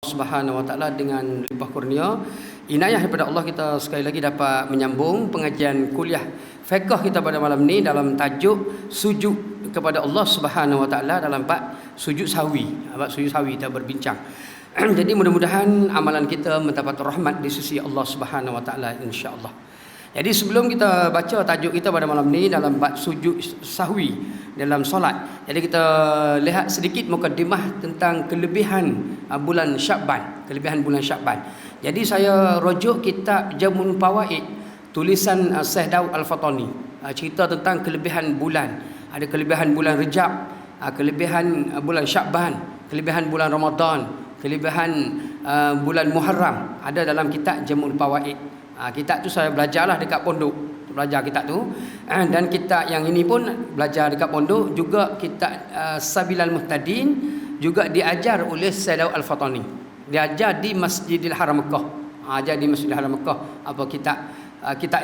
Subhanahu wa taala dengan limpah kurnia, inayah daripada Allah, kita sekali lagi dapat menyambung pengajian kuliah fiqh kita pada malam ni dalam tajuk sujud kepada Allah Subhanahu wa taala dalam bab sujud sahwi. Bab sujud sahwi kita berbincang. Jadi mudah-mudahan amalan kita mendapat rahmat di sisi Allah Subhanahu wa taala insya-Allah. Jadi sebelum kita baca tajuk kita pada malam ni dalam bab sujud sahwi dalam solat, jadi kita lihat sedikit mukadimah tentang kelebihan bulan Syakban, kelebihan bulan Syakban. Jadi saya rujuk kitab Jamun Fawaid tulisan Syekh Daud Al-Fatani, cerita tentang kelebihan bulan. Ada kelebihan bulan Rejab, kelebihan bulan Syakban, kelebihan bulan Ramadan, kelebihan bulan Muharram, ada dalam kitab Jamun Fawaid. Kitab tu saya belajarlah dekat pondok, belajar kitab tu. Dan kitab yang ini pun belajar dekat pondok, juga kitab Sabilal Muhtadin juga diajar oleh Syekh Daud Al-Fatani. Diajar di Masjidil Haram Mekah. Ajar di Masjidil Haram Mekah apa kitab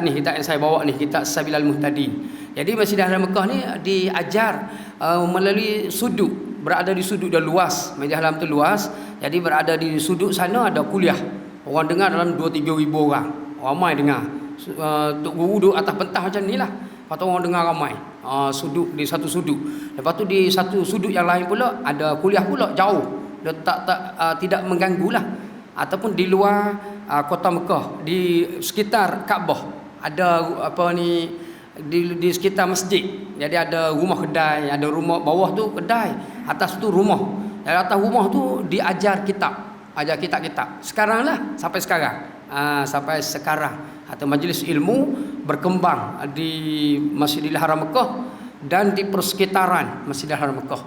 ni, kitab yang saya bawa ni, kitab Sabilal Muhtadin. Jadi Masjidil Haram Mekah ni diajar melalui sudut, berada di sudut dah luas. Masjidil Haram tu luas. Jadi berada di sudut sana ada kuliah. Orang dengar dalam 2-3 ribu orang. Ramai dengar. Tok guru duduk atas pentah macam ni lah. Lepas tu orang dengar ramai. Sudut di satu sudut. Lepas tu di satu sudut yang lain pula ada kuliah pula jauh. Dia tidak mengganggu lah. Ataupun di luar kota Mekah, di sekitar Kaabah ada di sekitar masjid. Jadi ada rumah kedai, ada rumah bawah tu kedai, atas tu rumah. Dari atas rumah tu diajar kitab. Ajar kitab-kitab. Sekarang lah, sampai sekarang. Sampai sekarang atau majlis ilmu berkembang di Masjidil Haram Mekah dan di persekitaran Masjidil Haram Mekah.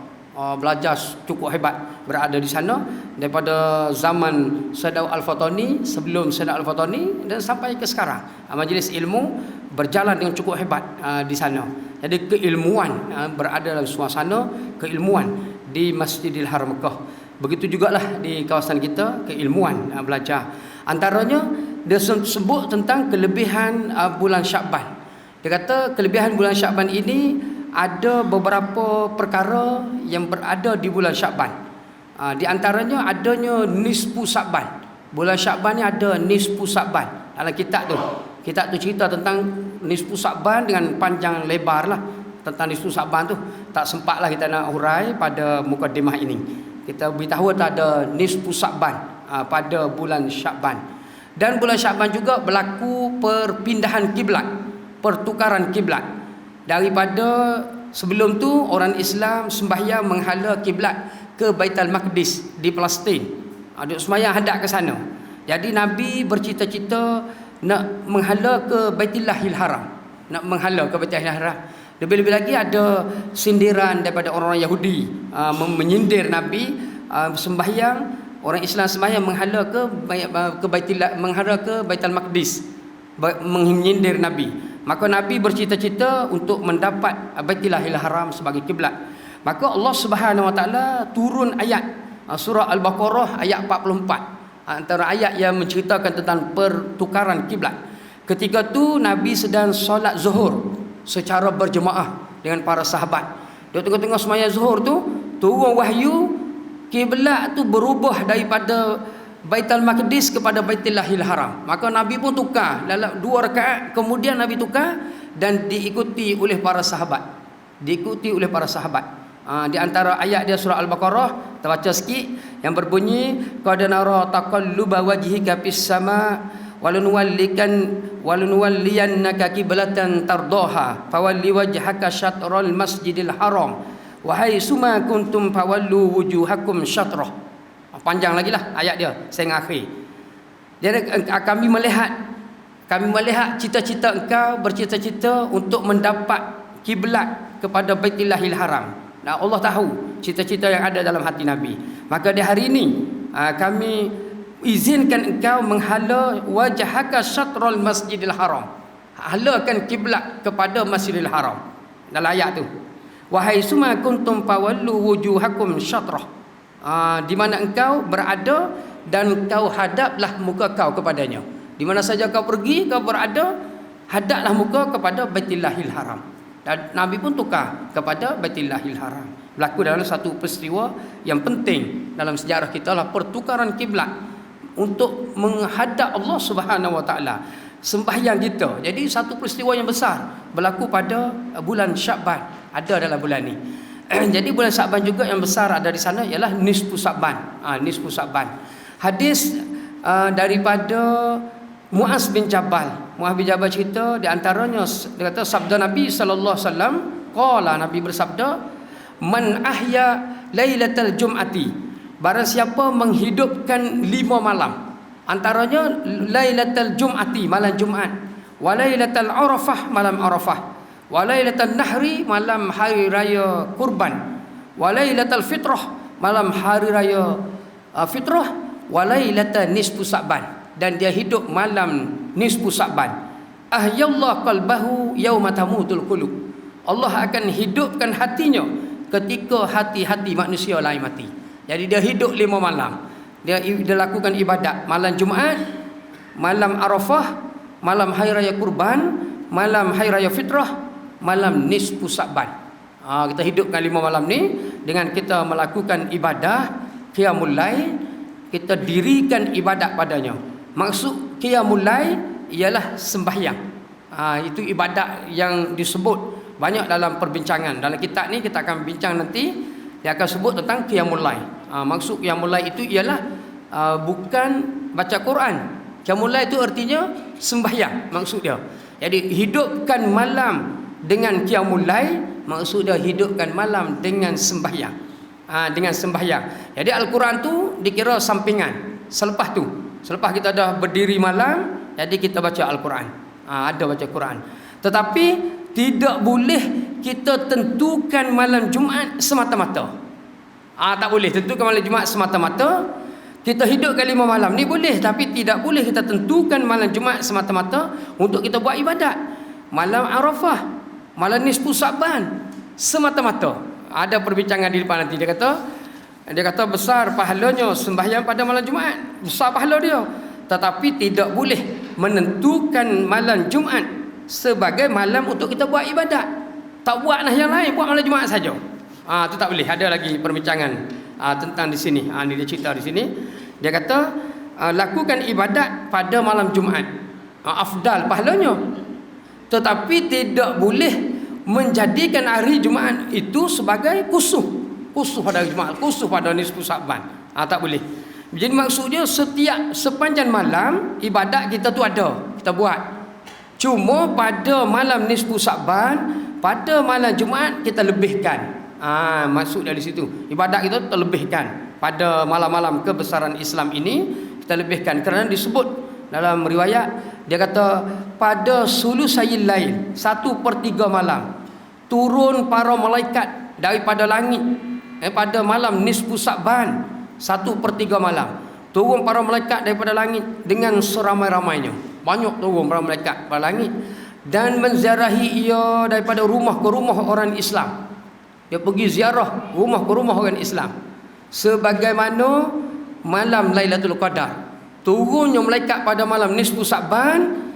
Belajar cukup hebat berada di sana daripada zaman Syekh Daud Al-Fatani, sebelum Syekh Daud Al-Fatani dan sampai ke sekarang. Majlis ilmu berjalan dengan cukup hebat di sana. Jadi keilmuan berada dalam suasana keilmuan di Masjidil Haram Mekah. Begitu jugalah di kawasan kita keilmuan belajar. Antaranya dia sebut tentang kelebihan bulan Syakban. Dia kata kelebihan bulan Syakban ini ada beberapa perkara yang berada di bulan Syakban. Di antaranya adanya nisfu Syakban. Bulan Syakban ni ada nisfu Syakban dalam kitab tu. Kitab tu cerita tentang nisfu Syakban dengan panjang lebar lah. Tentang nisfu Syakban tu tak sempatlah kita nak hurai pada mukadimah ini. Kita beritahu ada nisfu Syakban pada bulan Syakban. Dan bulan Syakban juga berlaku perpindahan kiblat, pertukaran kiblat. Daripada sebelum tu orang Islam sembahyang menghala kiblat ke Baitul Maqdis di Palestin. Duk sembahyang hadap ke sana. Jadi Nabi bercita-cita nak menghala ke Baitullahil Haram, nak menghala ke Baitullahil Haram. Lebih-lebih lagi ada sindiran daripada orang-orang Yahudi menyindir Nabi sembahyang, orang Islam sembahyang menghala ke Baitullah, menghala ke Baitul Maqdis, menyindir Nabi. Maka Nabi bercita-cita untuk mendapat Baitullahil Haram sebagai kiblat. Maka Allah Subhanahu wa taala turun ayat surah Al-Baqarah ayat 44, antara ayat yang menceritakan tentang pertukaran kiblat. Ketika tu Nabi sedang solat zuhur secara berjemaah dengan para sahabat. Dia tengah-tengah sembahyang zuhur tu turun wahyu, kiblat tu berubah daripada Baitul Maqdis kepada Baitullahil Haram. Maka Nabi pun tukar dalam 2 rakaat, kemudian Nabi tukar dan diikuti oleh para sahabat. Diikuti oleh para sahabat. Di antara ayat dia surah Al-Baqarah, kita baca sikit yang berbunyi qad nara taqalluba wajhika fis sama walunuwalliyannaka qiblatan tardaha fawalli wajhaka syatral masjidil haram wa haitsuma kuntum fawallu wujuhakum syatrah. Panjang lagi lah ayat dia sehingga akhir. Jadi kami melihat cita-cita engkau bercita-cita untuk mendapat kiblat kepada Baitullahil Haram. Nah, Allah tahu cita-cita yang ada dalam hati Nabi. Maka di hari ini kami izinkan engkau menghala wajhaka syatral masjidil haram, halakan kiblat kepada Masjidil Haram dalam ayat tu. Wahai suma kuntum fawallu wujuhakum syatrah, di mana engkau berada dan kau hadaplah muka kau kepadanya. Di mana saja kau pergi, kau berada, hadaplah muka kepada Baitullahil Haram. Dan Nabi pun tukar kepada Baitullahil Haram. berlaku dalam satu peristiwa yang penting dalam sejarah kita lah, pertukaran kiblat untuk menghadap Allah Subhanahu Wa Taala, sembahyang kita. Jadi satu peristiwa yang besar berlaku pada bulan Syakban, ada dalam bulan ni. Jadi bulan Syakban juga yang besar ada di sana ialah nisfu Syakban. Nisfu Syakban. Hadis daripada Muaz bin Jabal. Muaz bin Jabal cerita, di antaranya dia kata sabda Nabi sallallahu alaihi wasallam, qala, Nabi bersabda, man ahya lailatal jum'ati, barang siapa menghidupkan 5 malam, antaranya lailatul jum'ati, malam Jumaat, wa lailatul arafah, malam Arafah, wa lailatul nahri, malam hari raya kurban, wa lailatul fitrah, malam hari raya fitrah, wa lailatul nisfu Syakban, dan dia hidup malam nisfu Syakban. Ahyallahu qalbahu yauma tamutul qulub, Allah akan hidupkan hatinya ketika hati-hati manusia lain mati. Jadi dia hidup 5 malam. Dia lakukan ibadat malam Jumaat, malam Arafah, malam hari raya kurban, malam hari raya fitrah, malam nisfu Syakban. Kita hidupkan 5 malam ni dengan kita melakukan ibadah qiyamul lail, kita dirikan ibadat padanya. Maksud qiyamul lail ialah sembahyang. Itu ibadat yang disebut banyak dalam perbincangan. Dalam kitab ni kita akan bincang nanti, dia akan sebut tentang qiyamul lail. Maksud qiyamul lail itu ialah bukan baca Quran. Qiyamul lail itu artinya sembahyang, maksud dia. Jadi hidupkan malam dengan qiyamul lail, maksud dia hidupkan malam dengan sembahyang. Dengan sembahyang. Jadi Al-Quran tu dikira sampingan. Selepas kita dah berdiri malam, jadi kita baca Al-Quran. Ada baca Quran. Tetapi tidak boleh kita tentukan malam Jumaat semata-mata. Tak boleh tentukan malam Jumaat semata-mata. Kita hidupkan 5 malam ni boleh, tapi tidak boleh kita tentukan malam Jumaat semata-mata untuk kita buat ibadat. Malam Arafah, malam nisfu Syakban semata-mata. Ada perbincangan di depan nanti. Dia kata besar pahalanya sembahyang pada malam Jumaat, besar pahala dia. Tetapi tidak boleh menentukan malam Jumaat sebagai malam untuk kita buat ibadat. Tak buatlah yang lain, buat malam Jumaat saja. Itu tak boleh. Ada lagi perbincangan tentang di sini. Ini dia cerita di sini. Dia kata lakukan ibadat pada malam Jumaat, afdal pahalanya. Tetapi tidak boleh menjadikan hari Jumaat itu sebagai khusuh pada hari Jumaat, khusuh pada nisfu Syakban. Tak boleh. Jadi maksudnya sepanjang malam ibadat kita tu ada, kita buat. Cuma pada malam nisfu Syakban, pada malam Jumaat kita lebihkan. Maksud dari situ, ibadat kita terlebihkan pada malam-malam kebesaran Islam ini, kita lebihkan kerana disebut dalam riwayat, dia kata pada sulusayil lail, 1/3 malam, turun para malaikat daripada langit. Pada malam nisfu Syakban, 1/3 malam, turun para malaikat daripada langit dengan seramai-ramainya. Banyak turun para malaikat pada langit dan menziarahi ia daripada rumah ke rumah orang Islam. Dia pergi ziarah rumah ke rumah orang Islam. Sebagaimana malam Lailatul Qadar, turunnya malaikat pada malam nisfu Syakban,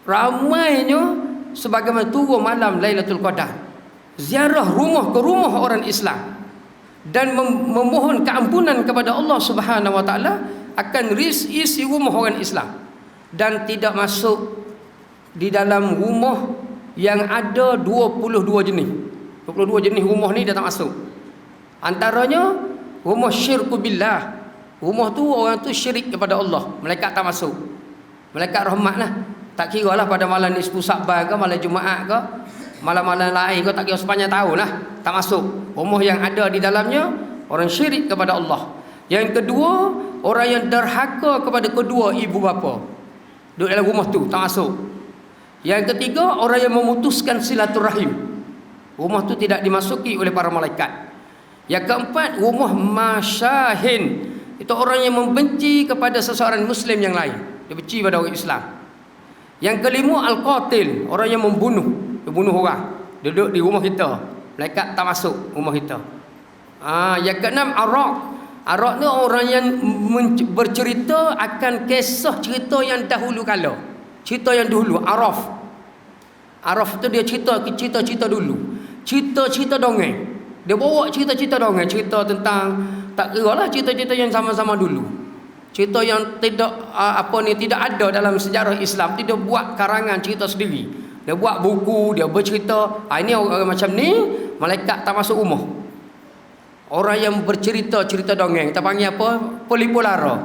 ramainya sebagaimana turun malam Lailatul Qadar. Ziarah rumah ke rumah orang Islam dan memohon keampunan kepada Allah Subhanahu Wa Taala akan isi rumah orang Islam, dan tidak masuk di dalam rumah yang ada 22 jenis. 22 jenis rumah ni dia tak masuk. Antaranya rumah syirku billah. Rumah tu orang tu syirik kepada Allah, malaikat tak masuk. Malaikat rahmat lah. Tak kira lah pada malam nisfu Syakban ke, malam Jumaat ke, malam-malam lain ke, tak kira sepanjang tahun lah, tak masuk. Rumah yang ada di dalamnya orang syirik kepada Allah. Yang kedua, orang yang derhaka kepada kedua ibu bapa, duduk dalam rumah tu, tak masuk. Yang ketiga, orang yang memutuskan silaturahim. Rumah tu tidak dimasuki oleh para malaikat. Yang keempat, rumah masyahin. Itu orang yang membenci kepada seseorang Muslim yang lain. Dia benci pada orang Islam. Yang kelima, al-qatil. Orang yang membunuh. Dia bunuh orang. Dia duduk di rumah kita. Malaikat tak masuk rumah kita. Yang keenam, arak. Arak tu orang yang bercerita akan kisah cerita yang dahulu kala. Cerita yang dahulu, araf. Araf tu dia cerita dulu. Cerita-cerita dongeng. Dia bawa cerita-cerita dongeng, cerita tentang tak kira lah cerita-cerita yang sama-sama dulu. Cerita yang tidak tidak ada dalam sejarah Islam. Dia buat karangan cerita sendiri. Dia buat buku, dia bercerita. Ini orang macam ni, malaikat tak masuk rumah. Orang yang bercerita-cerita dongeng, kita panggil apa? Polipolara.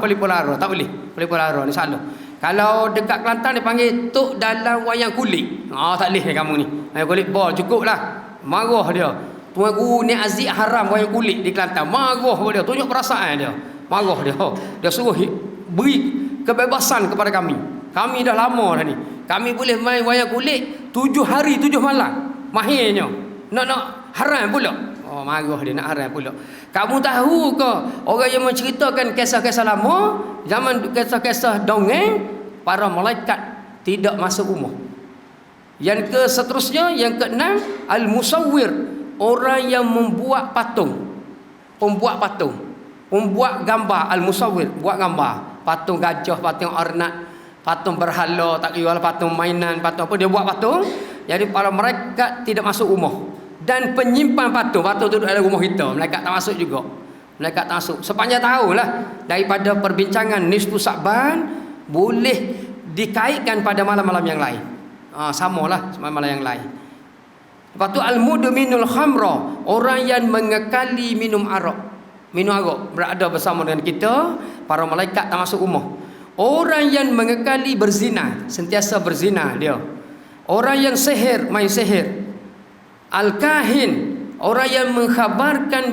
Polipolara, tak boleh. Polipolara ni salah. Kalau dekat Kelantan dia panggil tok dalam wayang kulit. Tak boleh kamu ni. Wayang kulit bol cukup lah. Marah dia. Tuan guru ni aziz haram wayang kulit di Kelantan. Marah dia, tunjuk perasaan dia. Marah dia. Dia suruh beri kebebasan kepada kami. Kami dah lama dah ni. Kami boleh main wayang kulit 7 hari 7 malam. Mahirnya. Nak haram pula. Marah dia nak haram pula. Kamu tahu ke orang yang menceritakan kisah-kisah lama, zaman kisah-kisah dongeng, para malaikat tidak masuk rumah. Yang ke seterusnya, yang keenam, al-musawwir, orang yang membuat patung. Pembuat patung. Pembuat gambar, al-musawwir, buat gambar. Patung gajah, patung arnab, patung berhala, tak kira patung mainan, patung apa, dia buat patung. Jadi para malaikat tidak masuk rumah. Dan penyimpan patung tu duduk dalam rumah kita, malaikat tak masuk juga. Malaikat tak masuk. Sepanjang tahun lah, daripada perbincangan nisfu Sa'ban boleh dikaitkan pada malam-malam yang lain. Samalah malam yang lain. Lepas tu al-mudminul khamra, orang yang mengekali minum arak. Minum arak berada bersama dengan kita, para malaikat tak masuk rumah. Orang yang mengekali berzina, sentiasa berzina dia. Orang yang sihir, main sihir. Al-kahin, orang yang mengkhabarkan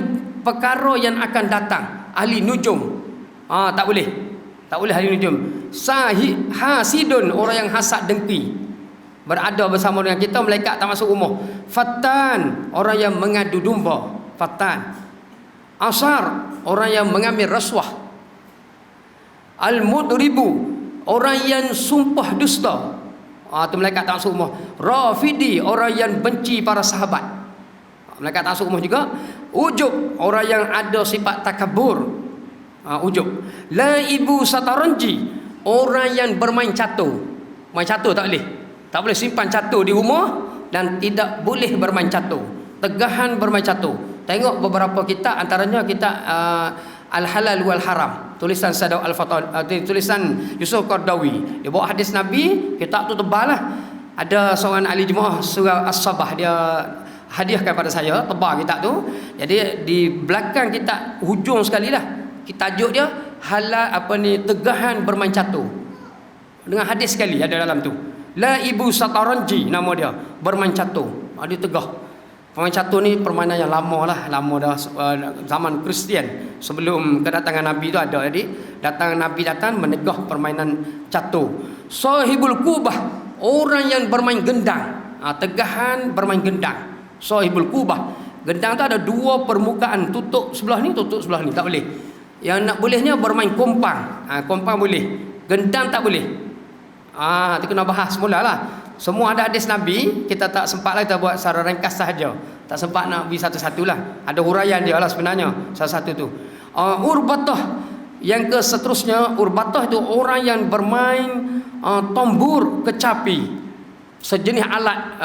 perkara yang akan datang. Ahli nujum, tak boleh. Tak boleh ahli nujum. Hasidun, orang yang hasad dengki, berada bersama dengan kita, malaikat tak masuk rumah. Fattan, orang yang mengadu domba. Fattan. Asar, orang yang mengambil rasuah. Al-mudribu, orang yang sumpah dusta. Tu malaikat tak masuk rumah. Rafidi, orang yang benci para sahabat. Malaikat tak masuk rumah juga. Ujub, orang yang ada sifat takabur. Ujub. Laibu sataranji, orang yang bermain catur. Main catur tak boleh. Tak boleh simpan catur di rumah dan tidak boleh bermain catur. Tegahan bermain catur. Tengok beberapa kitab, antaranya kitab Al-Halal wal Haram, tulisan Sadaw Al-Fatah, tulisan Yusuf Qardawi. Dia bawa hadis Nabi, kitab tu tebal lah. Ada seorang ahli jemaah surah As-Sabah, dia hadiahkan pada saya, tebal kitab tu. Jadi di belakang kitab, hujung sekali lah, tajuk dia halal tegahan bermain catur. Dengan hadis sekali ada dalam tu. La ibu sataranji, nama dia, bermain catur. Dia tegah. Permainan catur ni permainan yang lama lah, lama dah, zaman Kristian, sebelum kedatangan Nabi tu ada. Jadi Nabi datang menegah permainan catur. Sahibul kubah, orang yang bermain gendang. Tegahan bermain gendang. Sahibul kubah, gendang tu ada dua permukaan, tutup sebelah ni, tutup sebelah ni, tak boleh. Yang nak bolehnya bermain kompang. Kompang boleh, gendang tak boleh. Kita kena bahas semula lah. Semua ada hadis Nabi, kita tak sempat lah kita buat secara ringkas sahaja. Tak sempat nak beri satu-satu lah. Ada huraian dia lah sebenarnya, salah satu tu. Urbatah, yang ke seterusnya, urbatah itu orang yang bermain tombur kecapi. Sejenis alat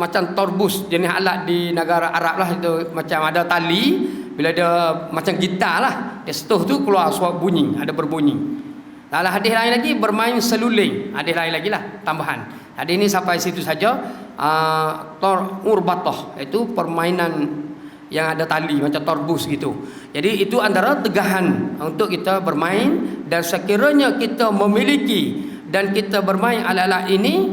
macam torbus, jenis alat di negara Arab lah itu, macam ada tali, bila dia macam gitar lah, dia setuh tu keluar suara bunyi, ada berbunyi. Dalam hadis lain lagi bermain seluling, hadis lain lagi lah tambahan. Hadis ini sampai situ saja. Urbatah itu permainan yang ada tali macam torbus gitu. Jadi itu antara tegahan untuk kita bermain, dan sekiranya kita memiliki dan kita bermain alat-alat ini,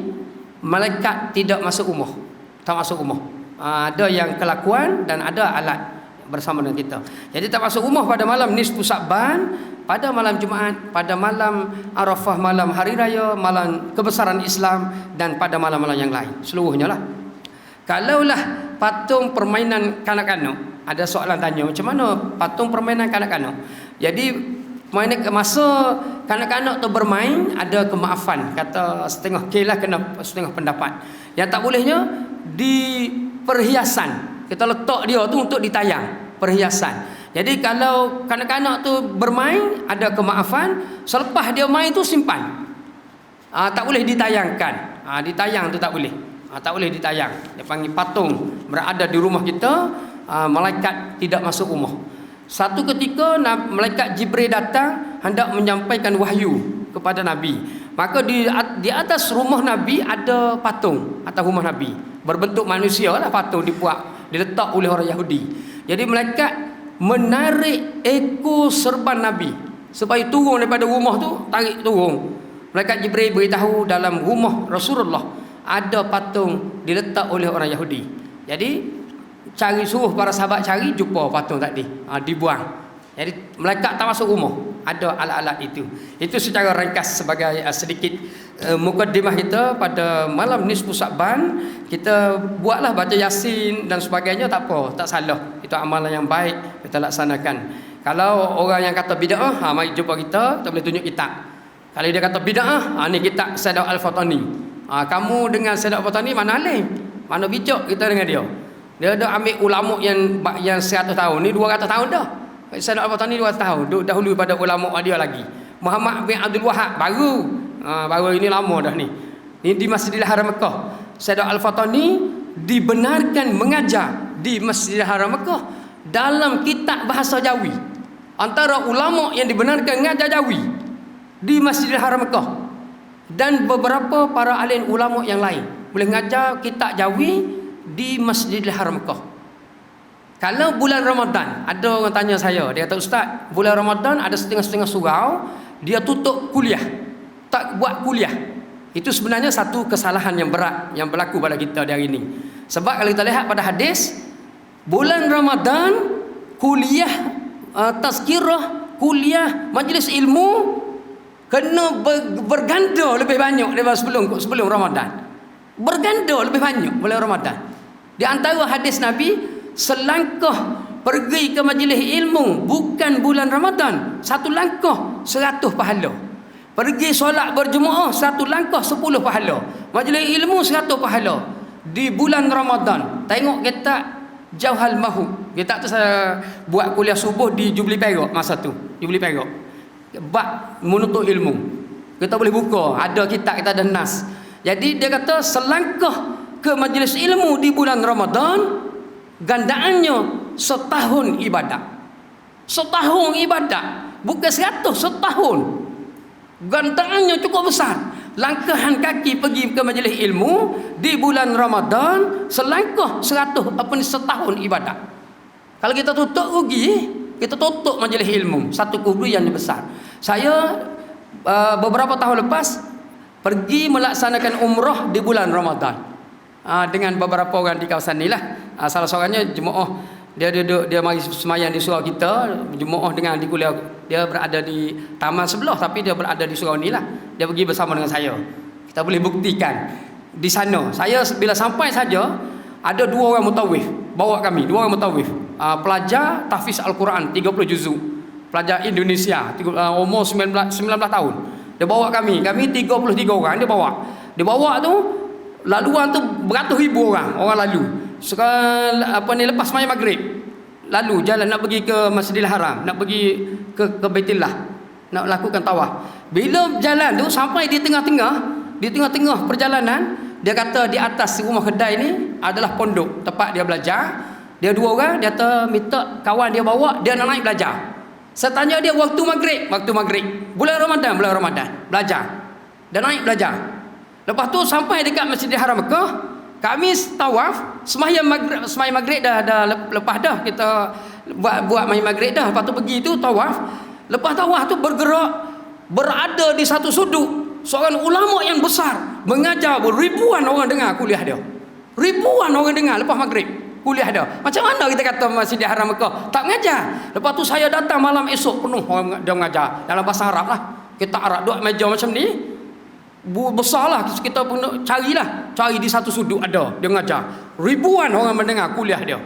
malaikat tidak masuk rumah, tak masuk rumah. Ada yang kelakuan dan ada alat bersama dengan kita. Jadi tak masuk rumah pada malam nisfu Sa'ban, pada malam Jumaat, pada malam Arafah, malam hari raya, malam kebesaran Islam, dan pada malam-malam yang lain seluruhnya lah. Kalaulah patung permainan kanak-kanak, ada soalan tanya macam mana patung permainan kanak-kanak. Jadi masa kanak-kanak tu bermain, ada kemaafan, kata setengah lah, kena setengah pendapat. Yang tak bolehnya di perhiasan, kita letak dia tu untuk ditayang, perhiasan. Jadi kalau kanak-kanak tu bermain, ada kemaafan, selepas dia main tu simpan. Tak boleh ditayangkan. Ditayang tu tak boleh. Tak boleh ditayang. Dia panggil patung berada di rumah kita, malaikat tidak masuk rumah. Satu ketika malaikat Jibril datang hendak menyampaikan wahyu kepada Nabi. Maka di atas rumah Nabi ada patung atas rumah Nabi. Berbentuk manusia lah patung diletak oleh orang Yahudi. Jadi malaikat menarik ekor serban Nabi supaya turun daripada rumah tu, tarik turun. Malaikat Jibril beritahu dalam rumah Rasulullah ada patung diletak oleh orang Yahudi. Jadi suruh para sahabat cari, jumpa patung tadi, dibuang. Jadi malaikat tak masuk rumah. Ada alat-alat itu. Itu secara ringkas sebagai sedikit mukadimah kita pada malam nisfu Sa'ban. Kita buatlah baca Yasin dan sebagainya, tak apa, tak salah. Itu amalan yang baik kita laksanakan. Kalau orang yang kata bid'ah, mari jumpa kita boleh tunjuk kitab. Kalau dia kata bid'ah, ni kitab Sayyid Al-Fatani. Kamu dengan Sayyid Al-Fatani mana alim? Mana bijak kita dengan dia? Dia ada ambil ulama yang 100 tahun, ni 200 tahun dah. Sayyid Al-Fatani 200 tahun, dahulu pada ulama dia lagi. Muhammad bin Abdul Wahab baru ini lama dah ni. Ni di Masjidil Haram Mekah. Sayyid Al-Fatani dibenarkan mengajar di Masjidil Haram Mekah dalam kitab bahasa Jawi. Antara ulama yang dibenarkan mengajar Jawi di Masjidil Haram Mekah, dan beberapa para alim ulama yang lain boleh mengajar kitab Jawi di Masjidil Haram Mekah. Kalau bulan Ramadan, ada orang tanya saya, dia kata, Ustaz, bulan Ramadan ada setengah-setengah surau dia tutup kuliah, tak buat kuliah. Itu sebenarnya satu kesalahan yang berat yang berlaku pada kita di hari ini. Sebab kalau kita lihat pada hadis, bulan Ramadan kuliah tazkirah, kuliah majlis ilmu kena berganda lebih banyak daripada sebelum Ramadan. Berganda lebih banyak bulan Ramadan. Di antara hadis Nabi, selangkah pergi ke majlis ilmu bukan bulan Ramadan, satu langkah 100 pahala. Pergi solat berjemaah, satu langkah 10 pahala. Majlis ilmu 100 pahala. Di bulan Ramadan, tengok kita Jauhal Mahu. Kita tu saya buat kuliah subuh di Jubilee Perak masa tu, Jubilee Perak. Bab menuntut ilmu. Kita boleh buka, ada kitab, kita ada nas. Jadi dia kata selangkah ke majlis ilmu di bulan Ramadan, gandaannya setahun ibadat. Setahun ibadat, bukan 100, setahun. Gandaannya cukup besar. Langkahan kaki pergi ke majlis ilmu di bulan Ramadan selangkah 100 setahun ibadat. Kalau kita tutup rugi, kita tutup majlis ilmu, satu kerugian yang besar. Saya beberapa tahun lepas pergi melaksanakan umrah di bulan Ramadan dengan beberapa orang di kawasan ni lah. Salah seorangnya jemaah, dia mari semayang di surau kita, jemaah dengan di kuliah, dia berada di taman sebelah tapi dia berada di surau ni lah. Dia pergi bersama dengan saya. Kita boleh buktikan di sana. Saya bila sampai saja ada 2 orang mutawif bawa kami, 2 orang mutawif, pelajar tahfiz Al-Quran 30 juzuk, pelajar Indonesia, umur 19 tahun. Dia bawa kami 33 orang dia bawa tu. Laluan tu beratus ribu orang lalu. Sekarang lepas sembahyang maghrib, lalu jalan nak pergi ke Masjidil Haram, nak pergi ke Baitullah, nak lakukan tawaf. Bila jalan tu sampai di tengah-tengah perjalanan, dia kata di atas rumah kedai ni adalah pondok tempat dia belajar. Dia 2 orang, dia kata minta kawan dia bawa, dia nak naik belajar. Saya tanya dia waktu maghrib, bulan Ramadan belajar. Dia naik belajar. Lepas tu sampai dekat Masjidil Haram Mekah, kami tawaf, sembahyang maghrib dah lepas dah kita buat maghrib dah. Lepas tu pergi tu tawaf. Lepas tawaf tu berada di satu sudut seorang ulama yang besar mengajar, ribuan orang dengar kuliah dia. Ribuan orang dengar lepas maghrib kuliah dia. Macam mana kita kata Masjidil Haram Mekah tak mengajar? Lepas tu saya datang malam esok penuh orang dia mengajar dalam bahasa Arab lah. Kita Arab duduk meja macam ni. Besarlah, kita pun cari di satu sudut ada dia mengajar. Ribuan orang mendengar kuliah dia.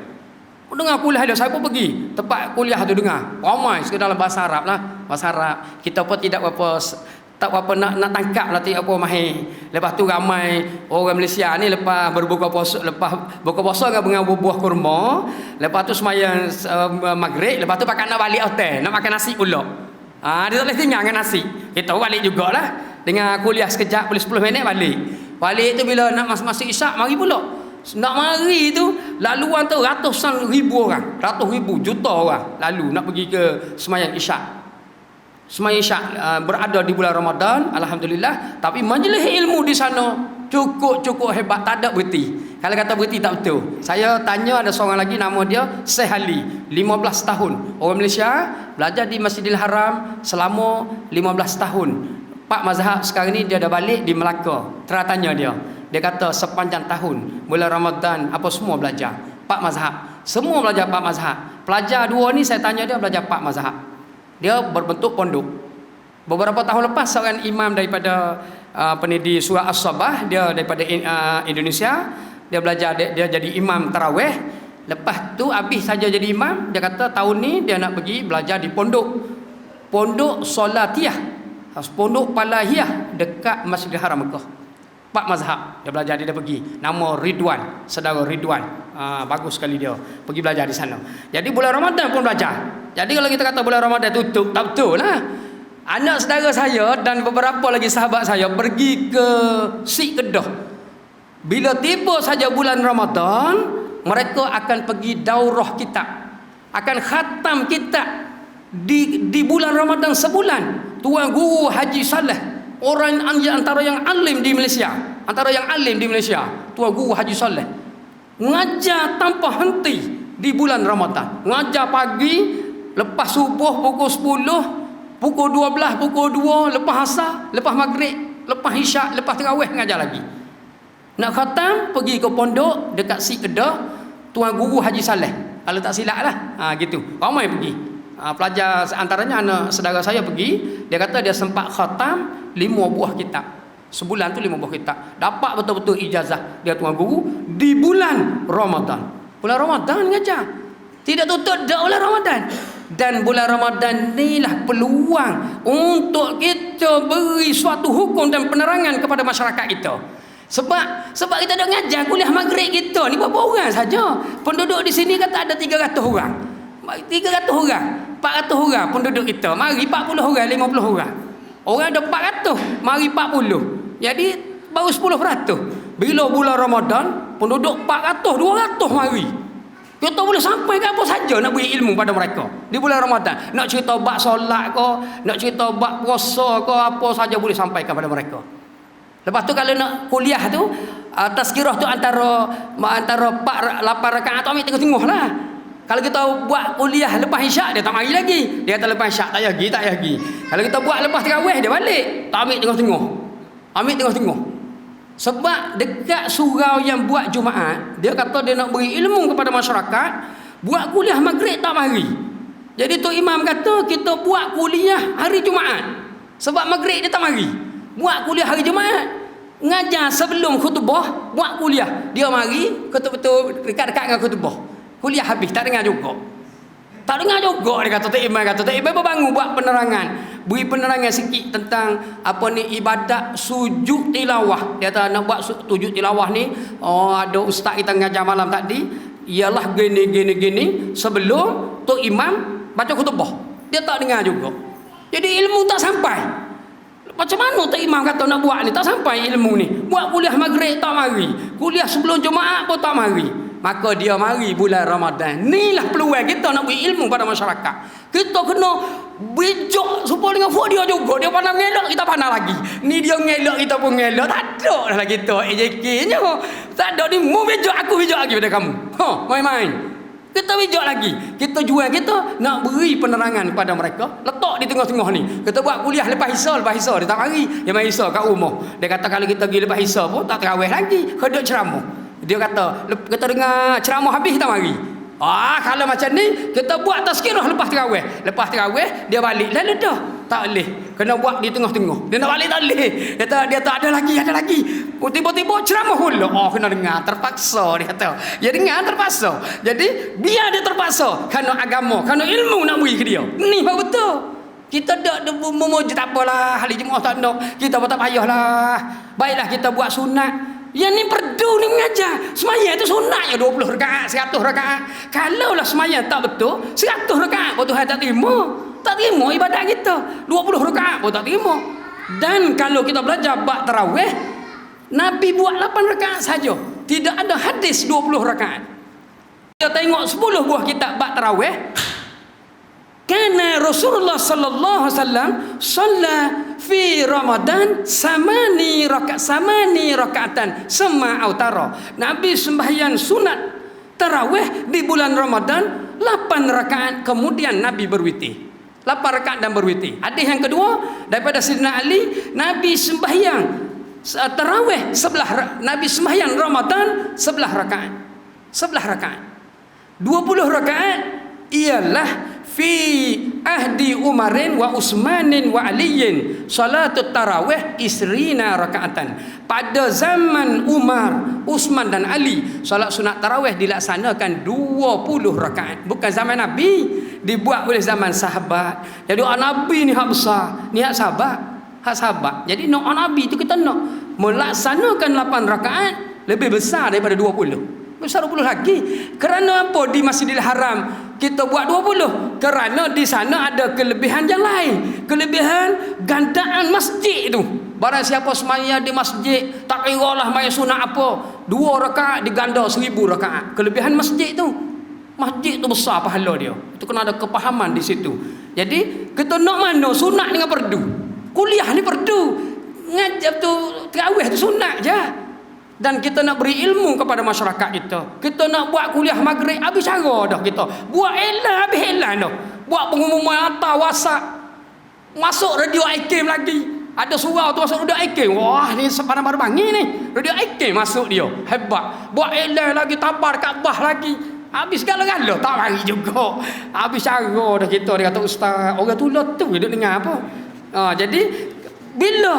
Saya pun pergi tempat kuliah tu dengar. Ramai sekadar dalam bahasa Arab lah. Bahasa Arab. Kita pun tak apa nak tangkap lah, tak apa mahir. Lepas tu ramai orang Malaysia ni lepas buka puasa dengan buah kurma. Lepas tu sembahyang maghrib, lepas tu pakai nak balik hotel, nak makan nasi pula. Dia tak boleh tinggal dengan nasi. Kita balik jugalah. Dengan kuliah sekejap boleh 10 minit balik. Balik tu bila nak masuk isyak mari pula. Nak mari tu laluan tu ratusan ribu orang, ratus ribu juta orang lalu nak pergi ke sembahyang isyak. Sembahyang isyak berada di bulan Ramadan, alhamdulillah, tapi majlis ilmu di sana cukup hebat, tak ada berhenti. Kalau kata berhenti tak betul. Saya tanya ada seorang lagi nama dia Syekh Ali, 15 tahun. Orang Malaysia belajar di Masjidil Haram selama 15 tahun. Pak mazhab sekarang ni dia dah balik di Melaka. Tanya dia. Dia kata sepanjang tahun bulan Ramadan apa semua belajar Pak mazhab. Semua belajar Pak mazhab. Pelajar dua ni saya tanya dia belajar Pak mazhab. Dia berbentuk pondok. Beberapa tahun lepas seorang imam daripada di Surah As-Sabah, dia daripada Indonesia, dia belajar, dia jadi imam tarawih. Lepas tu habis saja jadi imam, dia kata tahun ni dia nak pergi belajar di pondok Solatiyah, pondok Palahiyah dekat Masjidil Haram Mekah. Pak mazhab dia belajar, dia pergi, nama Ridwan, saudara Ridwan. Bagus sekali dia pergi belajar di sana. Jadi bulan Ramadan pun belajar. Jadi kalau kita kata bulan Ramadan tutup, tak betul lah. Anak saudara saya dan beberapa lagi sahabat saya pergi ke Sik Kedah. Bila tiba saja bulan Ramadan, mereka akan pergi daurah kitab, akan khatam kitab di bulan Ramadan sebulan. Tuan Guru Haji Saleh, orang antara yang alim di Malaysia, Tuan Guru Haji Saleh ngajar tanpa henti di bulan Ramadan. Ngajar pagi, lepas subuh pukul 10, pukul 12, pukul 2, lepas asar, lepas maghrib, lepas isyak, lepas tarawih ngajar lagi. Nak khatam pergi ke pondok dekat Sik Kedah, Tuan Guru Haji Saleh. Kalau tak silap lah, gitu. Ramai pergi. Pelajar antaranya anak saudara saya pergi, dia kata dia sempat khatam 5 buah kitab. Sebulan tu 5 buah kitab. Dapat betul-betul ijazah dia Tuan Guru di bulan Ramadan. Bulan Ramadan ngajar. Tidak tutup dak bulan Ramadan. Dan bulan Ramadan inilah peluang untuk kita beri suatu hukum dan penerangan kepada masyarakat kita. Sebab kita dah ngajar kuliah maghrib kita ni berapa orang saja. Penduduk di sini kata ada 300 orang. 300 orang, 400 orang penduduk kita. Mari 40 orang, 50 orang. Orang ada 400, mari 40. Jadi baru 10%. Bila bulan Ramadan, penduduk 400, 200 mari. Kita boleh sampai ke apa saja nak beri ilmu pada mereka di bulan Ramadan. Nak cerita bab solat ke, nak cerita bab puasa ke, apa saja boleh sampaikan pada mereka. Lepas tu kalau nak kuliah tu, tazkirah tu antara 8 rakaat tu ambil tengah-tengah lah. Kalau kita buat kuliah lepas isyak, dia tak mari lagi. Dia kata lepas isyak tak pagi. Kalau kita buat lepas tarawih, dia balik. Tak ambil tengah-tengah. Ambil tengah-tengah. Sebab dekat surau yang buat Jumaat, dia kata dia nak beri ilmu kepada masyarakat, buat kuliah maghrib tak mari. Jadi Tok Imam kata kita buat kuliah hari Jumaat. Sebab maghrib dia tak mari. Buat kuliah hari Jumaat. Ngajar sebelum khutbah, buat kuliah. Dia mari, betul-betul dekat-dekat dengan khutbah. Kuliah habis, tak dengar juga. Tak dengar juga, dia kata Tok Imam. Tok Imam bangun buat penerangan. Beri penerangan sikit tentang ibadat sujud tilawah. Dia kata nak buat sujud tilawah ni, ada ustaz kita ngajar malam tadi, ialah gini sebelum Tok Imam baca khutbah. Dia tak dengar juga. Jadi ilmu tak sampai. Macam mana Tok Imam kata nak buat ni, tak sampai ilmu ni. Buat kuliah maghrib tak mari. Kuliah sebelum Jumaat pun tak mari. Maka dia mari bulan Ramadan. Inilah peluang kita nak beri ilmu pada masyarakat. Kita kena bijak supaya dengan fuk dia juga. Dia pandang ngelak, kita pandang lagi. Ni dia ngelak, kita pun ngelak. Tak ada lah kita AJK-nya. Tak ada ni, mu bijak, aku bijak lagi pada kamu. Main-main. Kita bijak lagi. Kita jual, kita nak beri penerangan kepada mereka. Letak di tengah-tengah ni. Kita buat kuliah lepas Isya. Dia tak mari. Dia main Isya kat rumah. Dia kata kalau kita pergi lepas Isya pun tak terawih lagi. Keduk ceramah. Dia kata, kita dengar ceramah habis tak mari. Kalau macam ni, kita buat tazkirah lepas tarawih. Lepas tarawih, dia balik. Lalu dah. Tak boleh. Kena buat di tengah-tengah. Dia nak balik tak boleh. Dia kata, ada lagi. Tiba-tiba ceramah pula. Kena dengar. Terpaksa, dia kata. Dia dengar terpaksa. Jadi, biar dia terpaksa. Kerana agama, kerana ilmu nak beri ke dia. Ni baru betul. Kita tak memuji, tak apalah. Hari Jumaat tak nak. Kita pun tak payahlah. Baiklah kita buat sunat. Yang ni perdu ni mengajar. Semaya itu sunat ya 20 rakaat, 100 rakaat. Kalaulah semaya tak betul, 100 rakaat pun Tuhan tak terima. Tak terima ibadat kita. 20 rakaat pun tak terima. Dan kalau kita belajar bab tarawih, Nabi buat 8 rakaat saja. Tidak ada hadis 20 rakaat. Kita tengok 10 buah kitab bab tarawih. Karena Rasulullah sallallahu alaihi wasallam shalla fi Ramadan samani rakaatan sama autara. Nabi sembahyang sunat tarawih di bulan Ramadan 8 rakaat, kemudian Nabi berwitir. 8 rakaat dan berwitir. Hadis yang kedua daripada Sayyidina Ali, Nabi sembahyang tarawih Nabi sembahyang Ramadan 11 rakaat. 11 rakaat. 20 rakaat ialah fi ahdi Umarin wa Utsmanin wa Aliyin salatut tarawih isrina rakaatan. Pada zaman Umar, Utsman dan Ali, salat sunat tarawih dilaksanakan 20 rakaat. Bukan zaman Nabi, dibuat oleh zaman sahabat. Jadi Nabi ni hak besar, ni hak sahabat. Jadi nak Nabi tu kita nak melaksanakan 8 rakaat lebih besar daripada 20. Besar 20 lagi. Kerana apa di Masjidil Haram kita buat 20? Kerana di sana ada kelebihan yang lain. Kelebihan gandaan masjid itu. Barang siapa semaya di masjid, tak kira lah maya sunat apa, 2 rakaat diganda 1000 rakaat. Kelebihan masjid tu. Masjid tu besar pahala dia. Itu kena ada kepahaman di situ. Jadi kita nak mana sunat dengan fardu. Kuliah ni fardu. Ngajak tu tarawih tu sunat je. Dan kita nak beri ilmu kepada masyarakat kita. Kita nak buat kuliah maghrib, habis cara dah kita. Buat elan, habis elan dah. Buat pengumuman hantar WhatsApp. Masuk radio IKM lagi. Ada surau tu masuk radio IKM. Wah, ni sepanang baru bangin ni. Radio IKM masuk dia. Hebat. Buat elan lagi, tabar Kaabah lagi. Habis segala-gala tak mari juga. Habis cara dah kita. Dia kata, ustaz, orang tu lah tu dia dengar apa. Jadi bila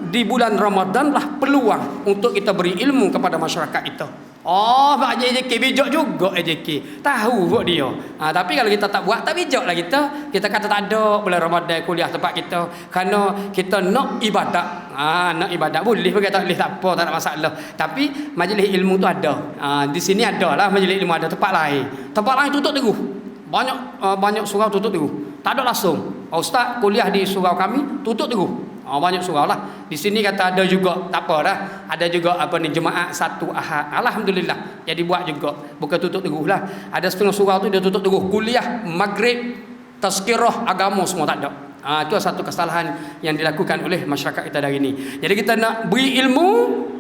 di bulan Ramadan lah peluang untuk kita beri ilmu kepada masyarakat kita. Pak AJK bijak juga AJK. Tahu buat dia. Tapi kalau kita tak buat, tak bijak lah kita. Kita kata tak ada bulan Ramadan kuliah tempat kita. Kerana kita nak ibadat. Nak ibadat boleh bagi tak boleh tak apa, tak ada masalah. Tapi majlis ilmu tu ada. Di sini ada lah majlis ilmu, ada tempat lain. Tempat lain tutup terus. Banyak surau tutup terus. Tak ada langsung. Ustaz kuliah di surau kami tutup terus. Banyak surau lah. Di sini kata ada juga, tak apa dah. Ada juga jemaah satu Ahad. Alhamdulillah. Jadi buat juga. Bukan tutup terus lah. Ada setengah surau tu dia tutup terus. Kuliah maghrib, tazkirah agama semua tak ada. Itu satu kesalahan yang dilakukan oleh masyarakat kita hari ini. Jadi kita nak beri ilmu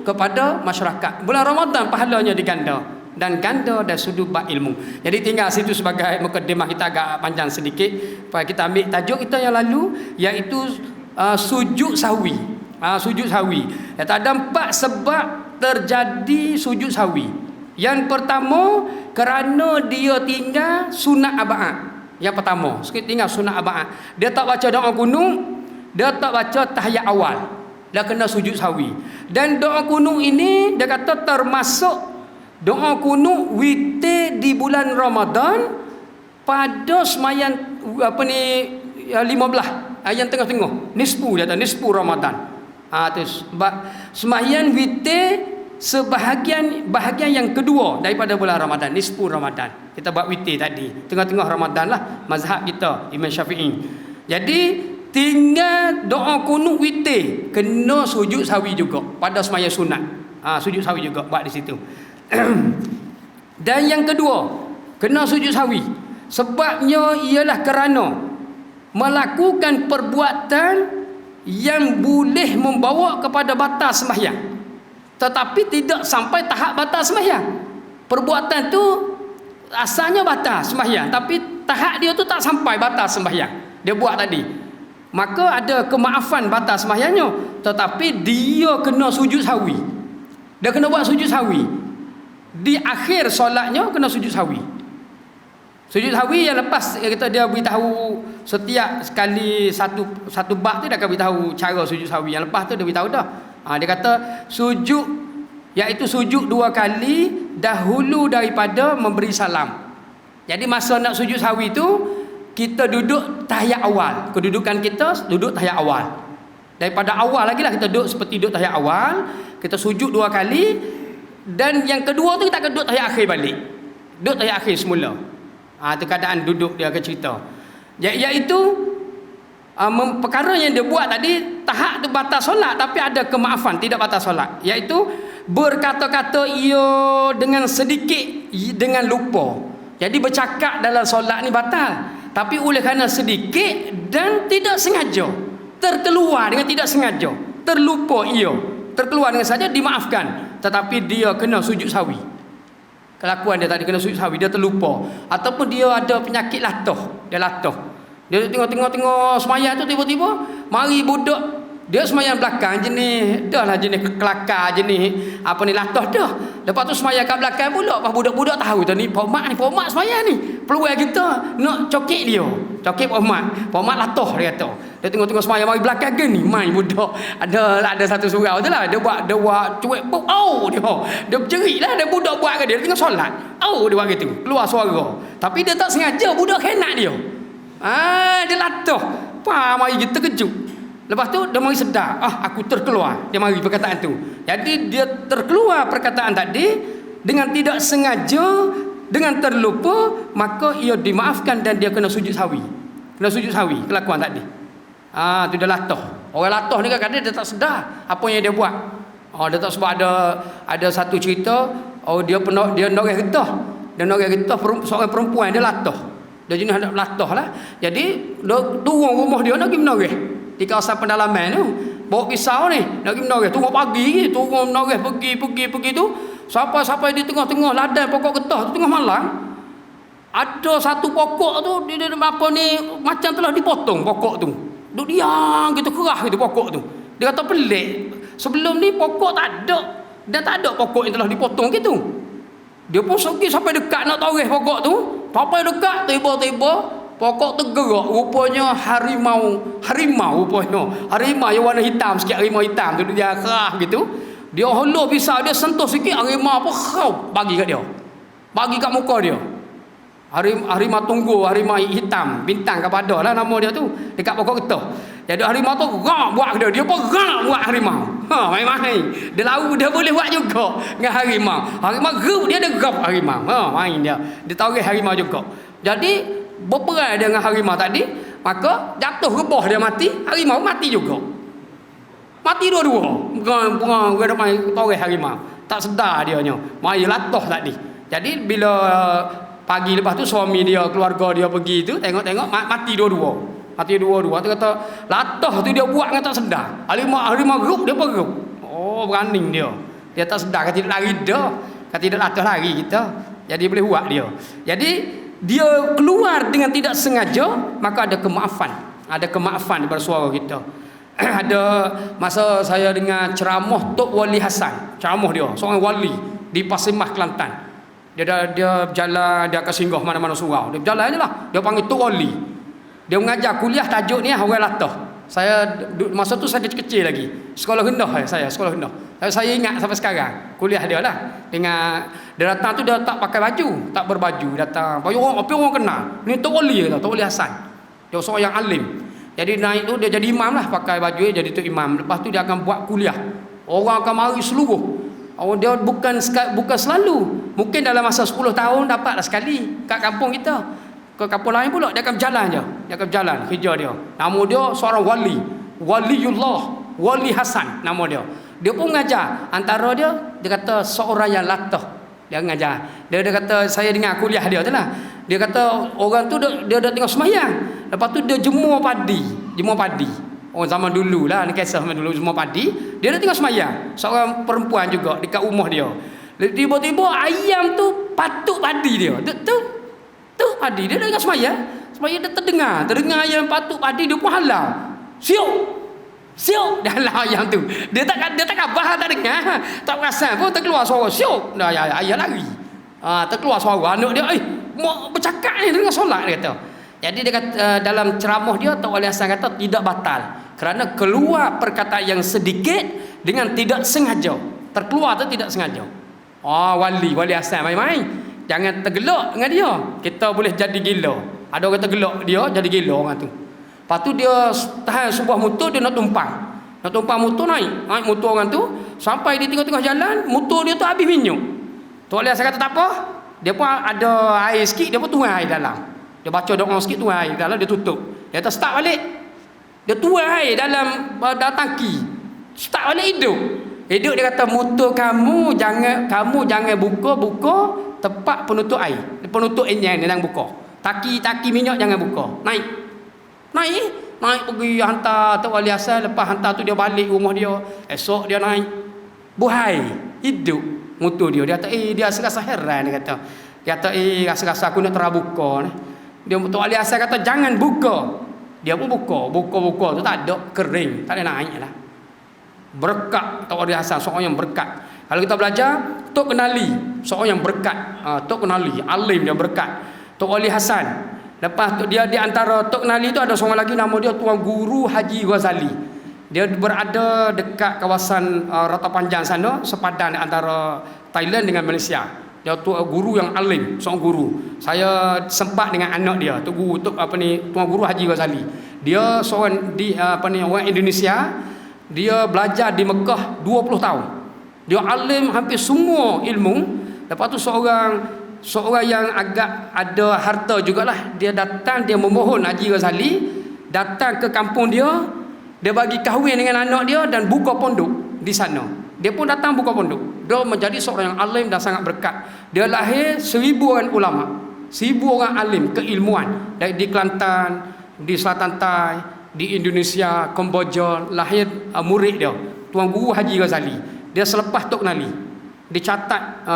kepada masyarakat. Bulan Ramadan pahalanya diganda. Dan ganda dan sudut bab ilmu. Jadi tinggal situ sebagai mukadimah kita agak panjang sedikit. Kita ambil tajuk kita yang lalu, iaitu sujud sahwi. Sujud sahwi. Ada 4 sebab terjadi sujud sahwi. Yang pertama, kerana dia tinggal sunat aba'at. Yang pertama, sikit tinggal sunat aba'at. Dia tak baca doa kunut, dia tak baca tahiyat awal. Dia kena sujud sahwi. Dan doa kunut ini dia kata termasuk doa kunut witir di bulan Ramadan pada semayan 15 yang tengah-tengah, nisfu dia kata, nisfu Ramadan. Terus sembahyang witir bahagian yang kedua daripada bulan Ramadan, nisfu Ramadan. Kita buat witir tadi, tengah-tengah Ramadan lah mazhab kita Imam Syafi'i. Jadi tinggal doa kunut witir kena sujud sahwi juga pada sembahyang sunat. Sujud sahwi juga buat di situ. Dan yang kedua, kena sujud sahwi. Sebabnya ialah kerana melakukan perbuatan yang boleh membawa kepada batal sembahyang, tetapi tidak sampai tahap batal sembahyang. Perbuatan tu asalnya batal sembahyang, tapi tahap dia tu tak sampai batal sembahyang. Dia buat tadi, maka ada kemaafan batal sembahyangnya, tetapi dia kena sujud sahwi. Dia kena buat sujud sahwi. Di akhir solatnya kena sujud sahwi. Sujud sahwi yang lepas dia beritahu setiap sekali satu bab tu dia akan beritahu cara sujud sahwi. Yang lepas tu dia beritahu dah. Dia kata sujud, iaitu sujud 2 kali dahulu daripada memberi salam. Jadi masa nak sujud sahwi tu kita duduk tahiyat awal. Kedudukan kita duduk tahiyat awal. Daripada awal lagi lah kita duduk seperti duduk tahiyat awal. Kita sujud 2 kali. Dan yang kedua tu kita akan duduk tahiyat akhir balik. Duduk tahiyat akhir semula. Itu keadaan duduk dia akan cerita. Iaitu perkara yang dia buat tadi tahap tu batal solat, tapi ada kemaafan, tidak batal solat, iaitu berkata-kata ia dengan sedikit, dengan lupa. Jadi bercakap dalam solat ni batal, tapi oleh kerana sedikit dan tidak sengaja, terkeluar dengan tidak sengaja, terlupa ia, terkeluar dengan saja, dimaafkan. Tetapi dia kena sujud sawi. Kelakuan dia tadi kena sujud sawi, dia terlupa, ataupun dia ada penyakit latah, dia latah. Dia tengok semayang tu, tiba-tiba mari budak dia semayang belakang jenis dah lah, jenis kelakar, jenis apa ni, latah dah. Lepas tu semayang kat belakang pula, pas budak-budak tahu tu ni Pak Mat semayang ni, peluang kita nak cokek dia, cokek Pak Mat latah, dia kata. Dia tengok semayang mari belakang ke ni, main budak ada satu surau tu lah, dia buat cuek puk, dia berjerit lah, dia budak buat ke dia tengah solat, dia buat gitu, keluar suara, tapi dia tak sengaja, budak kenak dia. Dia latah. Mari kita terkejut. Lepas tu dia mari sedar, aku terkeluar. Dia mari perkataan tu. Jadi dia terkeluar perkataan tadi dengan tidak sengaja, dengan terlupa, maka ia dimaafkan dan dia kena sujud sawi. Kena sujud sawi kelakuan tadi. Tu dia latah. Orang latah ni kadang-kadang dia tak sedar apa yang dia buat. Dia tak, sebab ada satu cerita, dia noreh getah. Dia noreh getah, seorang perempuan dia latah. Dia jenis ada latah lah. Jadi dia turun rumah dia nak pergi menoreh di kawasan pendalaman tu, bawa pisau ni nak pergi menoreh, turun pagi, turun menoreh, pergi tu sampai di tengah-tengah ladang pokok getah tu, tengah malam ada satu pokok tu dia apa ni, macam telah dipotong pokok tu, duk diam gitu, kerah gitu pokok tu. Dia kata pelik, sebelum ni pokok tak ada pokok yang telah dipotong gitu. Dia pun pergi sampai dekat nak toreh pokok tu. Sampai dekat, tiba-tiba pokok tu gerak. Rupanya harimau rupanya. Harimau yang warna hitam sikit, harimau hitam tu dia kerah gitu. Dia hulur pisau, dia sentuh sikit, harimau apa bagi kat dia. Bagi kat muka dia. Harimau tunggu, harimau hitam, bintang kepada lah nama dia tu, dekat pokok getah. Jadi harimau tu gerak buat dia, dia pun gerak buat harimau. Main-main. Dia lalu dia boleh buat juga dengan harimau. Harimau gerak, dia ada gerak harimau. Main dia. Dia tarik harimau juga. Jadi berperang dia dengan harimau tadi, maka jatuh rebah dia mati, harimau mati juga. Mati dua-dua. Bukan main tarik harimau. Tak sedar dia nya. Mai latah tadi. Jadi bila pagi lepas tu suami dia, keluarga dia pergi tu, tengok mati dua-dua. Mati dua-dua. Dia kata latah tu dia buat dengan tak sedar. Harimau geruk, dia peruk. Berani dia. Dia tak sedar, kata tidak lari dah. Kata tidak latah lari kita. Jadi boleh buat dia. Jadi dia keluar dengan tidak sengaja, maka ada kemaafan. Ada kemaafan daripada suara kita. Ada masa saya dengar ceramah Tok Wali Hasan. Ceramah dia, seorang wali di Pasimah, Kelantan. Dia berjalan, dia akan singgah mana-mana surau. Dia berjalan je lah. Dia panggil Tok Wali. Dia mengajar kuliah tajuk ni orang latah. Saya masa tu saya kecil-kecil lagi. Sekolah rendah saya, sekolah rendah. Saya ingat sampai sekarang kuliah dia lah. Dengan dia datang tu dia tak pakai baju, tak berbaju, datang. Apa orang kenal. Ni Tok Wali lah, Tok Wali Hasan. Dia seorang yang alim. Jadi naik tu dia jadi imam lah, pakai baju dia jadi tu imam. Lepas tu dia akan buat kuliah. Orang akan mari seluruh. Dia bukan selalu. Mungkin dalam masa 10 tahun dapatlah sekali kat kampung kita. Ke kampung lain pula dia akan berjalan je. Dia akan berjalan kerja dia. Nama dia seorang wali. Waliullah, Wali Hasan nama dia. Dia pun mengajar. Antara dia kata seorang yang latah. Dia mengajar. Dia kata saya dengar kuliah dia tu lah. Dia kata orang tu dia tengok semayang. Lepas tu dia jemur padi. Orang zaman dulu lah, ni kisah zaman dulu jemur padi. Dia tengok semayang. Seorang perempuan juga dekat rumah dia. Tiba-tiba ayam tu patuk padi dia. Tu padi dia dengar semayang dia terdengar ayam patuk padi, dia pun halau. Siuk dia halau ayam tu. Dia tak khabar, tak dengar, tak perasan pun, terkeluar suara siuk. Dah ayam lari. Terkeluar suara anak dia, mau bercakap ni dengan solat, dia kata. Jadi dia kata, dalam ceramah dia Tok Wali Hasan kata tidak batal kerana keluar perkataan yang sedikit dengan tidak sengaja. Terkeluar tu tidak sengaja. Wali Hasan main-main. Jangan tergelak dengan dia. Kita boleh jadi gila. Ada orang tergelak dia jadi gila orang tu. Lepas tu dia tahan sebuah motor, dia nak tumpang. Motor naik motor orang tu. Sampai di tengah-tengah jalan, motor dia tu habis minyak. Tok Wali Hasan kata tak apa. Dia pun ada air sikit, dia pun tuang air dalam. Dia baca doa sikit, tuang air dalam, dia tutup. Dia kata start balik. Dia tuai dalam tangki. Start balik hidup. Hidup dia kata motor kamu jangan buka tepat penutup air. Penutup enjin dia jangan buka. Taki minyak jangan buka. Naik pergi hantar Tok Wali Hassan, lepas hantar tu dia balik rumah dia. Esok dia naik. Buhai hidup motor dia. Dia kata dia rasa heran dia kata. Dia kata rasa aku nak terabuka ni. Dia Tok Wali Hassan kata jangan buka. Dia pun buka tu tak ada, kering, tak ada naik lah. Berkat Tok Wali Hassan, seorang yang berkat. Kalau kita belajar, Tok Kenali, seorang yang berkat. Tok Kenali, alim dia berkat. Tok Wali Hassan. Lepas tu dia di antara Tok Kenali tu ada seorang lagi nama dia Tuan Guru Haji Ghazali. Dia berada dekat kawasan Rata Panjang sana, sepadan antara Thailand dengan Malaysia. Dia Tuan Guru yang alim, seorang guru. Saya sempat dengan anak dia, Tuan Guru Haji Ghazali. Dia seorang orang Indonesia. Dia belajar di Mekah 20 tahun. Dia alim hampir semua ilmu. Lepas tu seorang yang agak ada harta jugalah. Dia datang, dia memohon Haji Ghazali datang ke kampung dia. Dia bagi kahwin dengan anak dia dan buka pondok di sana. Dia pun datang buka pondok. Dia menjadi seorang yang alim dan sangat berkat. Dia lahir 1000 orang ulama, 1000 orang alim keilmuan di Kelantan, di Selatan Thai, di Indonesia, Kemboja. Lahir murid dia Tuan Guru Haji Ghazali. Dia selepas Tok Kenali dicatat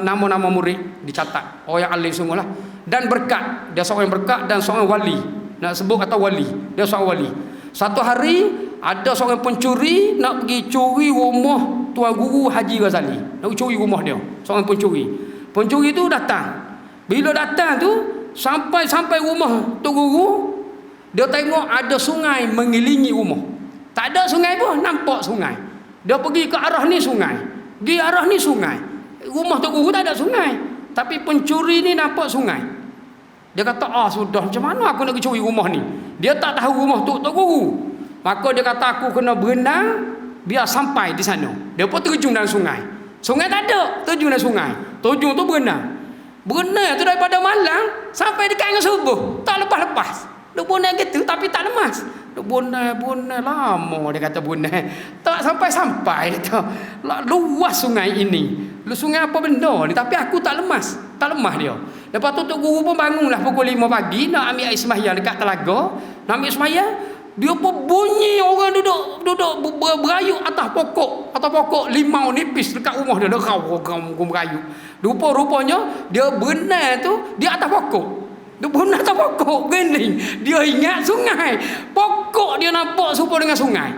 nama-nama murid dicatat, orang yang alim semualah, dan berkat. Dia seorang yang berkat dan seorang wali. Nak sebut kata wali, dia seorang wali. Satu hari ada seorang pencuri nak pergi curi rumah Tuan Guru Haji Ghazali. Nak curi rumah dia, seorang pencuri. Pencuri tu datang. Bila datang tu sampai rumah Tuan Guru, dia tengok ada sungai mengelilingi rumah. Tak ada sungai pun, nampak sungai. Dia pergi ke arah ni sungai, pergi arah ni sungai. Rumah Tok Guru tak ada sungai, tapi pencuri ni nampak sungai. Dia kata, sudah, macam mana aku nak curi rumah ni? Dia tak tahu rumah Tok Guru. Maka dia kata, aku kena berenang biar sampai di sana. Dia pun terjun dalam sungai. Sungai tak ada, terjun dalam sungai. Terjun tu berenang. Berenang tu daripada malam sampai dekat dengan subuh. Tak lepas-lepas. Dia berenang gitu tapi tak lemas. Dia berenang lama, dia kata berenang. Tak sampai-sampai. Dia kata, luas sungai ini. Sungai apa benda ni? Tapi aku tak lemas. Tak lemah dia. Lepas tu Tok Guru pun bangunlah pukul 5 pagi nak ambil air sembahyang dekat telaga. Nak ambil sembahyang, dia pun bunyi orang duduk berayuk atas pokok limau nipis dekat rumah dia. Dia berayuk. Rupanya dia berenang tu di atas pokok. Dia berenang atas pokok gening. Dia ingat sungai. Pokok dia nampak serupa dengan sungai.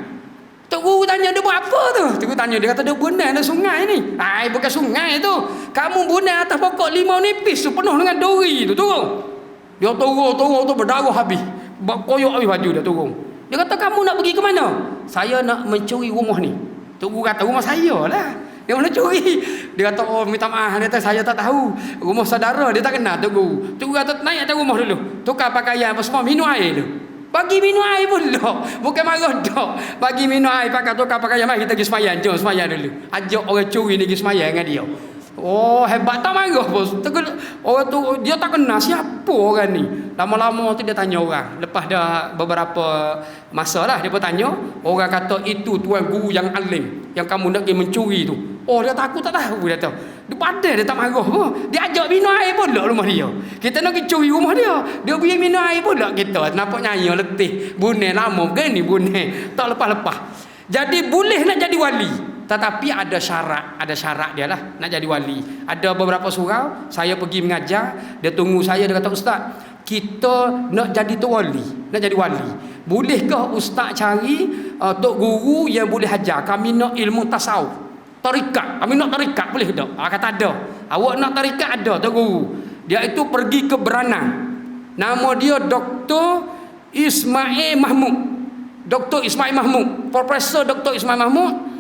Tok Guru tanya dia buat apa tu? Tok Guru tanya, dia kata dia berenang dalam sungai ni. Bukan sungai tu. Kamu berenang atas pokok limau nipis tu penuh dengan duri tu. Turun. Dia turun tu berdarah habis. Koyok habis baju dia turun. Dia kata, kamu nak pergi ke mana? Saya nak mencuri rumah ni. Tok Guru kata, rumah saya lah. Dia mana curi? Dia kata, minta maaf. Dia kata, saya tak tahu. Rumah saudara dia tak kenal Tok Guru. Tok Guru kata, naik atas rumah dulu. Tukar pakaian apa semua, minum air dulu. Bagi minum air pun dok. Bukan marah dok. Bagi minum air, tukar pakaian. Mari kita pergi semayang. Jom semayang dulu. Ajak orang curi ni pergi semayang dengan dia. Hebat, tak marah bos. Orang tu dia tak kenal siapa orang ni. Lama-lama tu dia tanya orang. Lepas dah beberapa masa lah dia bertanya. Orang kata itu Tuan Guru yang alim, yang kamu nak pergi mencuri tu. Dia takut tak tahu. Dia tahu. Dia padan, dia tak marah pun. Dia ajak minum air pula rumah dia. Kita nak pergi curi rumah dia. Dia pergi minum air pula kita. Nampak nyanyi letih. Bunyi lama ke ni bunyi. Tak lepas-lepas. Jadi boleh nak jadi wali. Tetapi ada syarat dia lah nak jadi wali. Ada beberapa surau, saya pergi mengajar, dia tunggu saya, dia kata, ustaz, kita nak jadi wali, nak jadi wali. Bolehkah ustaz cari Tok Guru yang boleh ajar? Kami nak ilmu tasawuf, tarikat. Kami nak tarikat, boleh tak? Kata ada. Awak nak tarikat, ada Tok Guru. Dia itu pergi ke Beranang. Nama dia Dr. Ismail Mahmud. Dr. Ismail Mahmud, Profesor Dr. Ismail Mahmud.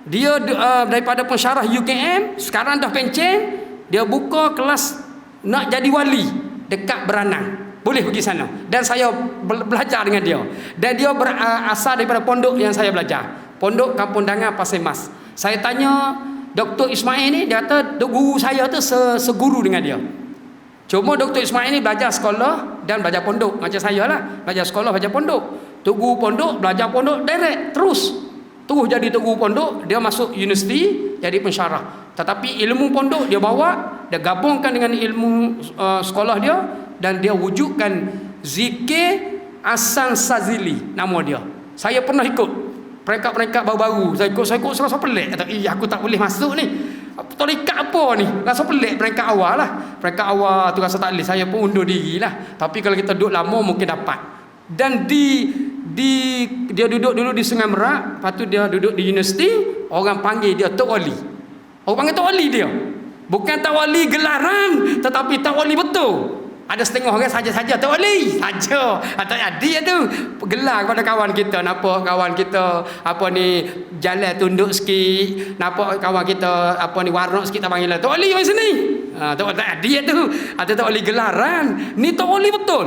Dia daripada pensyarah UKM, sekarang dah pencen. Dia buka kelas nak jadi wali dekat Beranang. Boleh pergi sana. Dan saya belajar dengan dia. Dan dia berasal daripada pondok yang saya belajar. Pondok Kampung Dangar Pasir Mas. Saya tanya Dr. Ismail ni, dia kata guru saya tu seguru dengan dia. Cuma Dr. Ismail ni belajar sekolah dan belajar pondok. Macam saya lah, belajar sekolah, belajar pondok. Tok guru pondok, belajar pondok direct terus jadi tok guru pondok. Dia masuk universiti jadi pensyarah. Tetapi ilmu pondok dia bawa, dia gabungkan dengan ilmu sekolah dia, dan dia wujudkan zikir Hasan Sazili nama dia. Saya pernah ikut peringkat-peringkat baru-baru. Saya ikut rasa pelik. Kata, aku tak boleh masuk ni. Tarikat apa ni? Rasa pelik peringkat awal lah. Peringkat awal tu rasa tak boleh. Saya pun undur diri lah. Tapi kalau kita duduk lama mungkin dapat. Dan dia duduk dulu di Sungai Merak. Lepas tu dia duduk di universiti. Orang panggil dia Tok Wali. Orang panggil Tok Wali dia. Bukan Tok Wali gelaran, tetapi Tok Wali betul. Ada setengah orang saja-saja Tok Wali saja. Atau dia tu gelar kepada kawan kita. Nampak kawan kita apa ni jalan tunduk sikit. Nampak kawan kita apa ni warok sikit, tak panggil Tok Wali mari sini. Tok dia tu ada Tok Wali gelaran. Ni Tok Wali betul.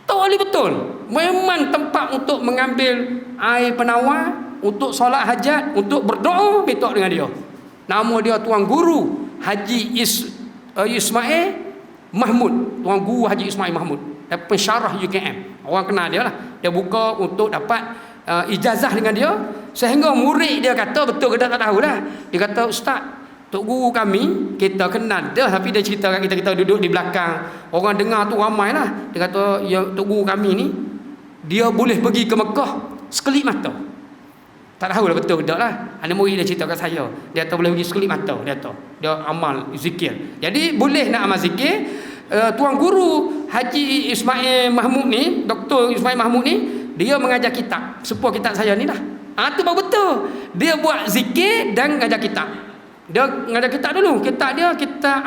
Tok Wali betul. Memang tempat untuk mengambil air penawar, untuk solat hajat, untuk berdoa, minta dengan dia. Nama dia Tuan Guru Haji Ismail Mahmud. Tuan Guru Haji Ismail Mahmud, pensyarah UKM. Orang kenal dia lah. Dia buka untuk dapat ijazah dengan dia. Sehingga murid dia kata, betul ke tak tahulah. Dia kata, Ustaz, Tok Guru kami, kita kenal dia. Tapi dia cerita kat kita duduk di belakang. Orang dengar tu ramai lah. Dia kata, ya, Tok Guru kami ni, dia boleh pergi ke Mekah sekelip mata. Tak tahu lah betul ke tak lah. Ada murid dia cerita kat saya. Dia kata boleh pergi sekelip mata. Dia amal zikir. Jadi boleh nak amal zikir. Tuan Guru Haji Ismail Mahmud ni, Dr. Ismail Mahmud ni, dia mengajar kitab. Sepuh kitab saya ni lah. Tu baru betul. Dia buat zikir dan mengajar kitab. Dia mengajar kitab dulu. Kitab dia kitab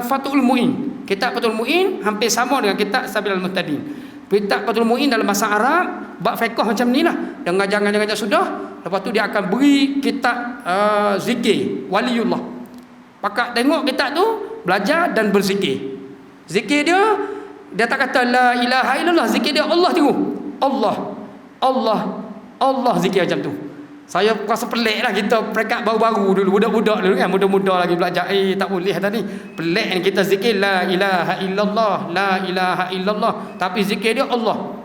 Fathul Mu'in. Kitab Fathul Mu'in hampir sama dengan kitab Sabilul Muhtadin. Kitab Fathul Mu'in dalam bahasa Arab, bab fiqh macam ni lah. Dia ngajar sudah. Lepas tu dia akan beri kitab zikir waliullah. Pakat tengok kitab tu, belajar dan berzikir. Zikir dia tak kata la ilaha illallah. Zikir dia Allah tu. Allah zikir macam tu. Saya rasa pelik lah kita peringkat baru-baru dulu, budak-budak dulu kan, muda-muda lagi belajar. Tak boleh tadi. Pelik ni kita zikir la ilaha illallah, la ilaha illallah. Tapi zikir dia Allah.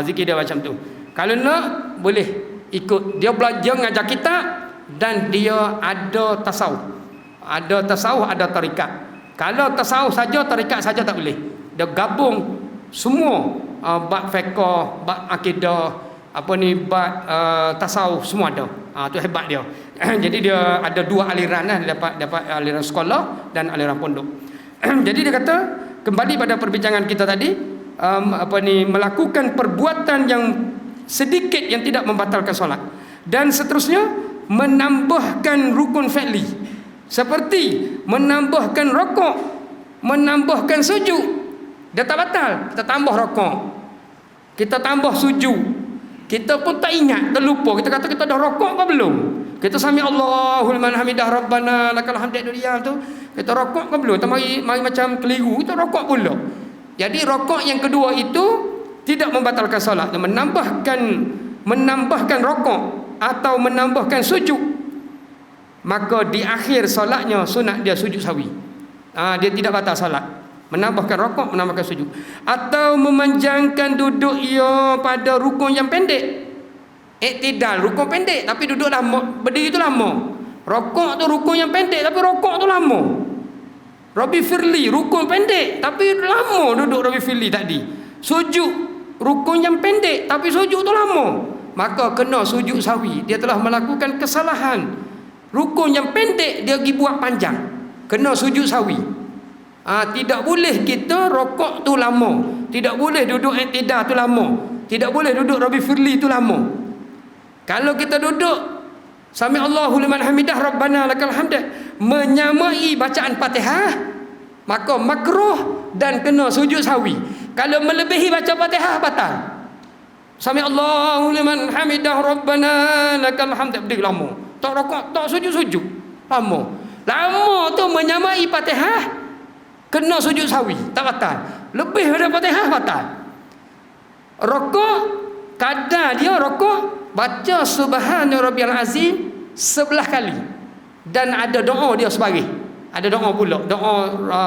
Zikir dia macam tu. Kalau nak boleh ikut. Dia belajar ngajar kitab dan dia ada tasawuf. Ada tasawuf, ada tarikat. Kalau tasawuf saja, tarikat saja tak boleh. Dia gabung semua bab fiqh, bab akidah, bab tasawuf semua ada. Tu hebat dia. Jadi dia ada dua aliran lah. Dia dapat aliran sekolah dan aliran pondok. Jadi dia kata, kembali pada perbincangan kita tadi, melakukan perbuatan yang sedikit yang tidak membatalkan solat, dan seterusnya menambahkan rukun fi'li seperti menambahkan rokok, menambahkan sujud. Dia tak batal. Kita tambah rokok, kita tambah sujud, kita pun tak ingat, terlupa. Kita kata kita dah rokok ke belum? Kita sami Allahu liman hamidah rabbana lakal hamdu dunia tu, kita rokok ke belum? Kita mari macam keliru, kita rokok pula. Jadi rokok yang kedua itu tidak membatalkan solat. Dia menambahkan rokok atau menambahkan sujud, maka di akhir solatnya sunat dia sujud sawi. Dia tidak batal solat. Menambahkan rokok, menambahkan sujud. Atau memanjangkan duduk ia pada rukun yang pendek. Iktidal, rukun pendek tapi duduk lama, berdiri tu lama. Rokok tu rukun yang pendek tapi rokok tu lama. Rabbi Firli, rukun pendek tapi lama duduk Rabbi Firli tadi. Sujud, rukun yang pendek tapi sujud tu lama, maka kena sujud sawi. Dia telah melakukan kesalahan. Rukun yang pendek dia pergi buat panjang, kena sujud sawi. Tidak boleh kita rokok tu lama, tidak boleh duduk iktidal tu lama, tidak boleh duduk Rabbi Firli tu lama. Kalau kita duduk sami Allahu liman hamidah rabbana lakal hamd, menyamai bacaan Fatihah, maka makruh dan kena sujud sawi. Kalau melebihi baca Fatihah batal. Sami Allahu liman hamidah rabbana lakal hamd, berdiri lama, tak rokok, tak sujud lama. Lama tu menyamai Fatihah, kena sujud sawi, tak batal. Lebih daripada Fatihah batal. Rokok, kadar dia rokok baca subhana rabbiyal azim 11 kali dan ada doa dia sebagai. Ada doa pula, doa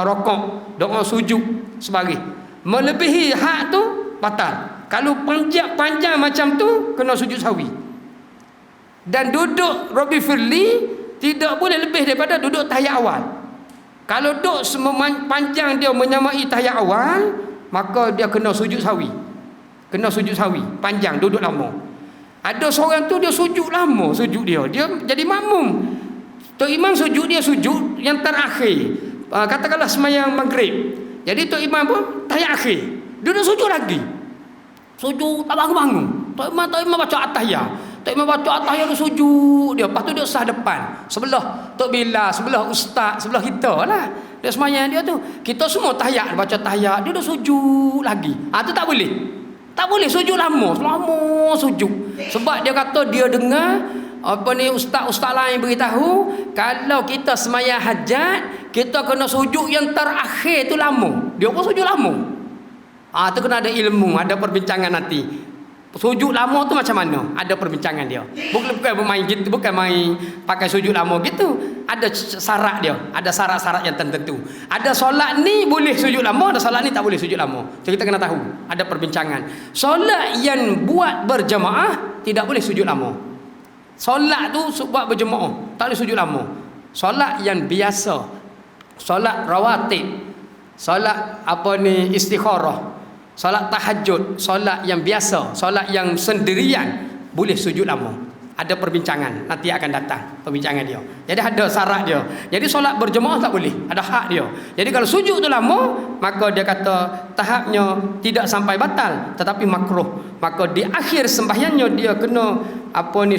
rokok, doa sujud sebagai. Melebihi hak tu batal. Kalau panjang macam tu kena sujud sahwi. Dan duduk Rabbi Firli tidak boleh lebih daripada duduk tahiyat awal. Kalau duduk panjang dia menyamai tahiyat awal, maka dia kena sujud sahwi. Kena sujud sahwi, panjang, duduk lama. Ada seorang tu dia sujud lama, sujud dia jadi makmum. Tok Imam sujud, dia sujud yang terakhir. Katakanlah sembahyang maghrib. Jadi Tok Imam pun tahiyat akhir. Dia dah sujud lagi. Sujud tak bangun-bangun. Tok Imam baca at-tahiyat. Tok Imam baca at-tahiyat dia sujud dia. Lepas tu dia sah depan. Sebelah Tok Bilal, sebelah ustaz, sebelah kita lah. Dia sembahyang dia tu. Kita semua tahiyat, baca tahiyat, dia dah sujud lagi. Tu tak boleh. Tak boleh sujud lama sujud. Sebab dia kata dia dengar ustaz-ustaz lain beritahu kalau kita sembahyang hajat kita kena sujud yang terakhir tu lama. Dia pun sujud lama. Tu kena ada ilmu, ada perbincangan nanti. Sujud lama tu macam mana? Ada perbincangan dia. Bukan main gitu, bukan main pakai sujud lama gitu. Ada syarat dia, ada syarat-syarat yang tertentu. Ada solat ni boleh sujud lama, ada solat ni tak boleh sujud lama. Jadi kita kena tahu, ada perbincangan. Solat yang buat berjamaah tidak boleh sujud lama. Solat tu buat berjemaah tak boleh sujud lama. Solat yang biasa, solat rawatib, solat istikharah, solat tahajud, solat yang biasa, solat yang sendirian boleh sujud lama. Ada perbincangan, nanti akan datang perbincangan dia. Jadi ada syarat dia. Jadi solat berjemaah tak boleh, ada hak dia. Jadi kalau sujud tu lama, maka dia kata tahapnya tidak sampai batal tetapi makruh. Maka di akhir sembahyangnya dia kena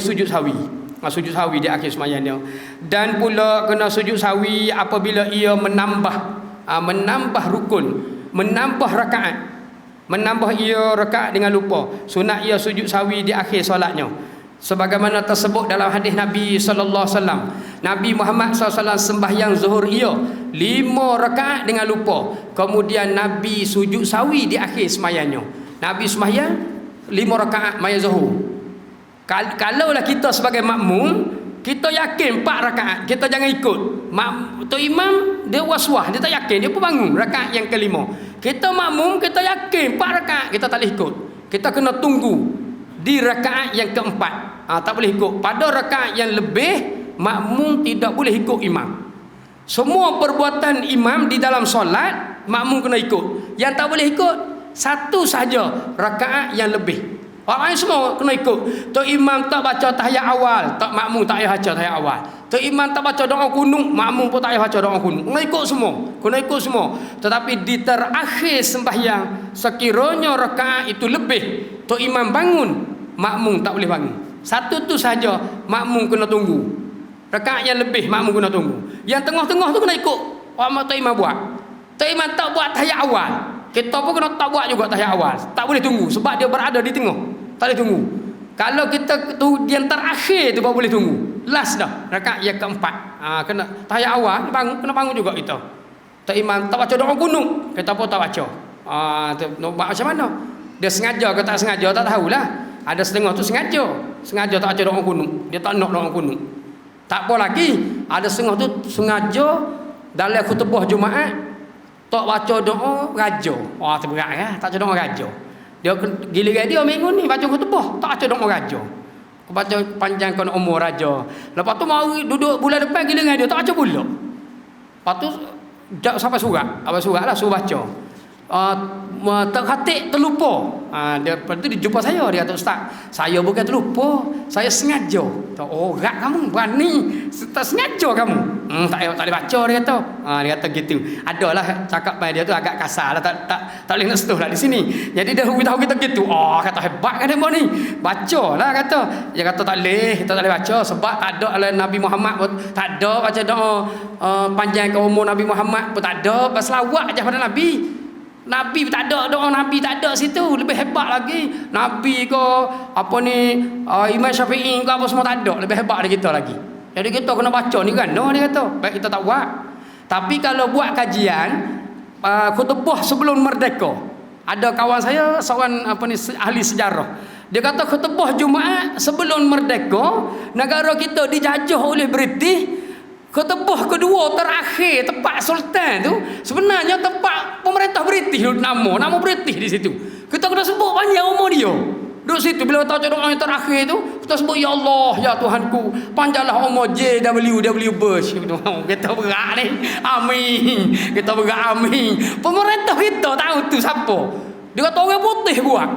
sujud sahwi. Sujud sahwi di akhir sembahyang dia. Dan pula kena sujud sahwi apabila ia menambah rukun, menambah rakaat. Menambah ia rakaat dengan lupa. Sunat ia sujud sahwi di akhir solatnya. Sebagaimana tersebut dalam hadis Nabi sallallahu alaihi wasallam. Nabi Muhammad sallallahu alaihi wasallam sembahyang zuhur ia 5 rakaat dengan lupa. Kemudian Nabi sujud sahwi di akhir sembahyangnya. Nabi sembahyang 5 rakaat maya zuhur. Kalaulah kita sebagai makmum, kita yakin 4 rakaat, kita jangan ikut. Tok Imam dia waswah, dia tak yakin, dia pun bangun rakaat yang kelima. Kita makmum, kita yakin 4 rakaat, kita tak boleh ikut. Kita kena tunggu di rakaat yang keempat. Tak boleh ikut. Pada rakaat yang lebih, makmum tidak boleh ikut imam. Semua perbuatan imam di dalam solat, makmum kena ikut. Yang tak boleh ikut, satu saja rakaat yang lebih. Orang lain semua kena ikut. Tok imam tak baca tahiyat awal, makmum tak payah baca tahiyat awal. Tok imam tak baca doa kunut, makmum pun tak payah baca doa kunut. Kena ikut semua. Kena ikut semua. Tetapi di terakhir sembahyang, sekiranya rakaat itu lebih, tok imam bangun, makmum tak boleh bangun. Satu tu saja makmum kena tunggu. Rakaat yang lebih makmum kena tunggu. Yang tengah-tengah tu kena ikut apa tok imam buat. Tok imam tak buat tahiyat awal, kita pun kena tak buat juga tahiyat awal. Tak boleh tunggu sebab dia berada di tengah. Tak boleh tunggu. Kalau kita tu yang terakhir tu baru boleh tunggu. Last dah, rakaat yang keempat. Kena tahiyat awal kena bangun juga kita. Tok imam tak baca doa kunut, kita pun tak baca. Nak buat macam mana? Dia sengaja ke tak sengaja tak tahulah. Ada setengah tu sengaja tak baca doa kunut. Dia tak nak doa kunut. Tak apa lagi. Ada setengah tu sengaja dalam khutbah Jumaat tak baca doa raja. Terberat ya, tak baca doa raja. Dia giliran dia minggu ni baca khutbah, tak baca doa raja. Baca panjangkan umur raja. Lepas tu mau duduk bulan depan giliran dia tak baca pula. Lepas tu dak sampai surat. Apa surat lah suruh baca. Terhatik terlupa. Dia lepas tu dia jumpa saya, dia kata ustaz, saya bukan terlupa, saya sengaja. Rat kamu berani, tak sengaja kamu. Tak boleh baca dia kata. Dia kata gitu. Adalah cakap pada dia tu agak kasar lah, tak boleh nak setuh lah di sini. Jadi dia beritahu kita gitu. Kata hebat kan dia buat ni. Bacalah kata. Dia kata tak boleh baca sebab tak ada oleh Nabi Muhammad pun tak ada baca doa panjangkan umur Nabi Muhammad pun tak ada, selawat aja pada Nabi. Nabi tak ada, doa Nabi tak ada situ. Lebih hebat lagi. Nabi ke Imam Syafi'i ke apa semua tak ada. Lebih hebat dari kita lagi. Jadi kita kena baca ni kan. Dia kata baik kita tak buat. Tapi kalau buat kajian khutbah sebelum merdeka, ada kawan saya seorang ahli sejarah. Dia kata khutbah Jumaat sebelum merdeka, negara kita dijajah oleh British. Khutbah kedua terakhir tempat sultan tu sebenarnya tempat pemerintah British, nama British di situ. Kita kena sebut banyak umur dia. Duduk situ bila kita doa yang terakhir tu, kita sebut ya Allah, ya Tuhanku, panjanglah umur JWW Bush. Kita berat ni. Amin. Kita berat amin. Pemerintah kita tahu tu siapa. Dia kata orang putih buat.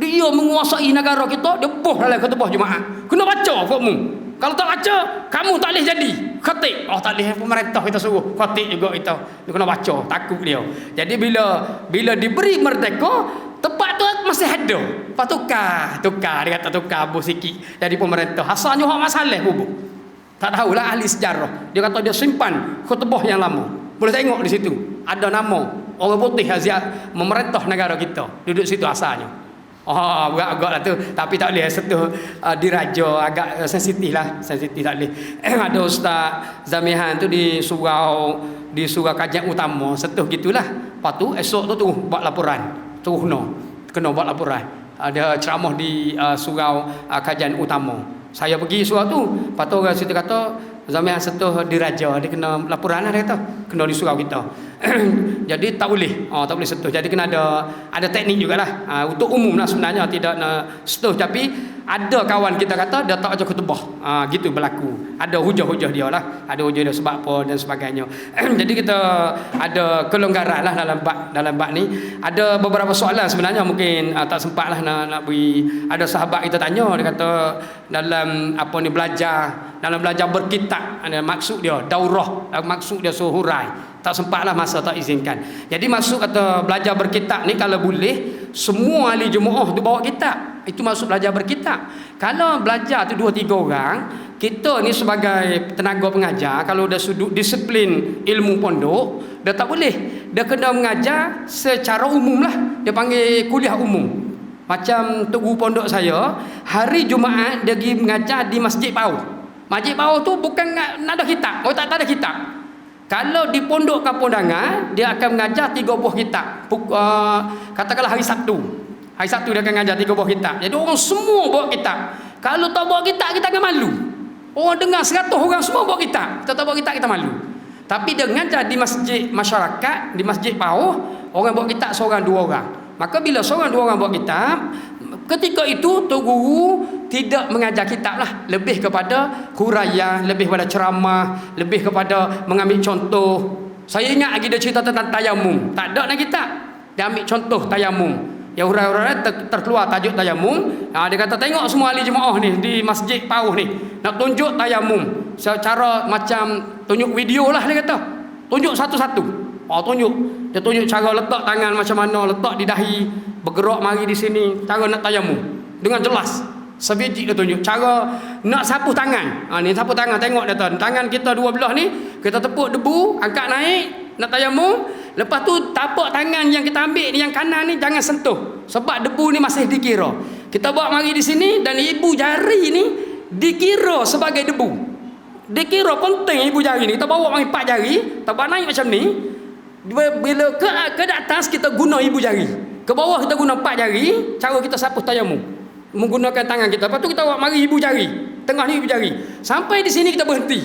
Dia menguasai negara kita, dia boh dalam khutbah Jumaat. Kena baca kamu. Kalau tak baca, kamu tak boleh jadi khatib. Oh tak boleh, pemerintah kita suruh khatib juga kita. Dia kena baca, takut dia. Jadi bila diberi merdeka, tempat tu masih ada. Lepas tukar dia kata tukar bos sikit dari pemerintah. Asalnya hak masalah bubuk. Tak tahulah ahli sejarah. Dia kata dia simpan khutbah yang lama. Boleh tengok di situ. Ada nama orang putih Aziat memerintah negara kita. Duduk situ asalnya. Oh, agak lah tu. Tapi tak boleh sentuh diraja, agak sensitif lah. Sensitif tak boleh. Ada Ustaz Zamihan tu di surau kajian utama. Sentuh gitulah. Lepas tu esok tu buat laporan. Terus kena buat laporan. Ada ceramah di surau kajian utama. Saya pergi surau tu. Lepas tu orang situ kata Zamihan sentuh diraja. Dia kena laporan lah dia kata. Kena di surau kita. Jadi tak boleh. Tak boleh sentuh. Jadi kena ada teknik jugalah. Untuk umum lah sebenarnya tidak nak sentuh. Tapi ada kawan kita kata dia tak baca khutbah. Gitu berlaku. Ada hujah-hujah dia lah. Ada hujah dia sebab apa dan sebagainya. Jadi kita ada kelonggaran lah dalam bab ni. Ada beberapa soalan sebenarnya mungkin tak sempat lah nak beri. Ada sahabat kita tanya, dia kata dalam belajar berkitab, ada maksud dia daurah, maksud dia suruh hurai. Tak sempatlah masa tak izinkan. Jadi maksud kata belajar berkitab ni kalau boleh semua ahli jemaah tu bawa kitab. Itu maksud belajar berkitab. Kalau belajar tu 2-3 orang, kita ni sebagai tenaga pengajar kalau dah sudut disiplin ilmu pondok, dah tak boleh. Dia kena mengajar secara umum lah. Dia panggil kuliah umum. Macam tugu pondok saya, hari Jumaat dia pergi mengajar di Masjid Pauh. Masjid Pauh tu bukan nak ada kitab. Oh tak ada kitab. Kalau di pondok Kapondangan, dia akan mengajar 3 buah kitab. Katakanlah hari Sabtu. Hari Sabtu dia akan mengajar 3 buah kitab. Jadi orang semua bawa kitab. Kalau tak bawa kitab, kita akan malu. Orang dengar 100 orang semua bawa kitab. Kita tak bawa kitab, kita malu. Tapi dia mengajar di masjid masyarakat, di Masjid Pauh, orang bawa kitab seorang 2 orang. Maka bila seorang 2 orang bawa kitab, ketika itu Tok Guru tidak mengajar kitab lah, lebih kepada huraian, lebih kepada ceramah, lebih kepada mengambil contoh. Saya ingat lagi dia cerita tentang tayamum. Tak ada nak kitab. Dia ambil contoh tayamum. Yang hurai-hurai terkeluar tajuk tayamum. Dia kata tengok semua ahli jemaah ni di Masjid Pauh ni nak tunjuk tayamum secara macam tunjuk video lah, dia kata. Tunjuk satu-satu. Tunjuk. Dia tunjuk cara letak tangan macam mana, letak di dahi, bergerak mari di sini, cara nak tayamum dengan jelas. Sebiji dia tunjuk cara nak sapu tangan. Ni sapu tangan, tengok dia tuan. Tangan kita 2 belah ni, kita tepuk debu, angkat naik, nak tayamum. Lepas tu tapak tangan yang kita ambil ni yang kanan ni jangan sentuh. Sebab debu ni masih dikira. Kita bawa mari di sini dan ibu jari ni dikira sebagai debu. Dikira penting ibu jari ni. Kita bawa mari 4 jari, kita bawa naik macam ni. Bila ke atas kita guna ibu jari. Ke bawah kita guna 4 jari, cara kita sapu tayamum. Menggunakan tangan kita. Lepas tu kita bawa mari ibu jari. Tengah ni ibu jari. Sampai di sini kita berhenti.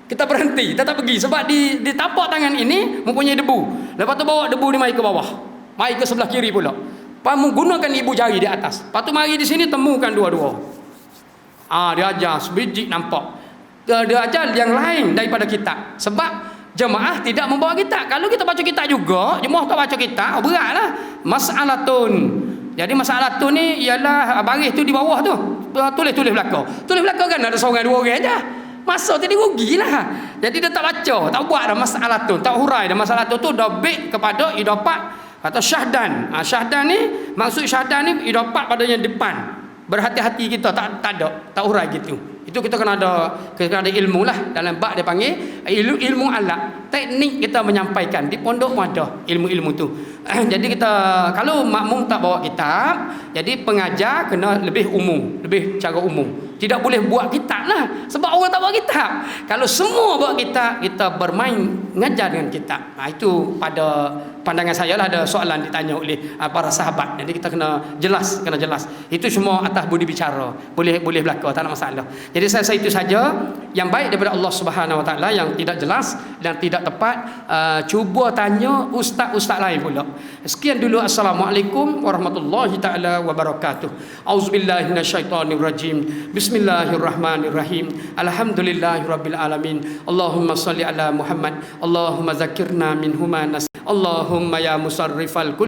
Kita berhenti. Kita tak pergi. Sebab di tapak tangan ini mempunyai debu. Lepas tu bawa debu ni mari ke bawah. Mari ke sebelah kiri pula. Lepas menggunakan ibu jari di atas. Lepas tu mari di sini temukan dua-dua. Dia ajar sebiji nampak. Dia ajar yang lain daripada kitab. Sebab jemaah tidak membawa kitab. Kalau kita baca kitab juga, jemaah tak baca kitab, beratlah. Mas'alatun. Jadi masalah tu ni ialah baris tu di bawah tu. Tulis belakang. Tulis belakang kan ada seorang 2 orang aja. Masa tadi rugilah. Jadi dia tak baca, tak buat dah masalah tu, tak hurai dah masalah tu dah baik kepada idafat kata syahdan. Syahdan ni maksud syahdan ni idafat pada yang depan. Berhati-hati kita tak ada, tak hurai gitu. Itu kita kena ada ilmu lah. Dalam bab dia panggil ilmu alat. Teknik kita menyampaikan. Di pondok pun ada ilmu-ilmu tu. Jadi kita kalau makmum tak bawa kitab, jadi pengajar kena lebih umum, lebih cara umum. Tidak boleh buat kitab lah. Sebab orang tak bawa kitab. Kalau semua bawa kitab, kita bermain ngajar dengan kitab. Itu pada pandangan saya lah ada soalan ditanya oleh para sahabat. Jadi kita kena jelas. Itu semua atas budi bicara. Boleh berlaku, tak ada masalah. Jadi saya itu saja yang baik daripada Allah Subhanahu Wa Taala, yang tidak jelas dan tidak tepat cuba tanya ustaz-ustaz lain pula. Sekian dulu. Assalamualaikum warahmatullahi taala wabarakatuh. Auzubillahi minasyaitonirrajim. Bismillahirrahmanirrahim. Alhamdulillahirabbil alamin. Allahumma shalli ala Muhammad. Allahumma zakirna minhuma nas. Allahumma ya musarrifal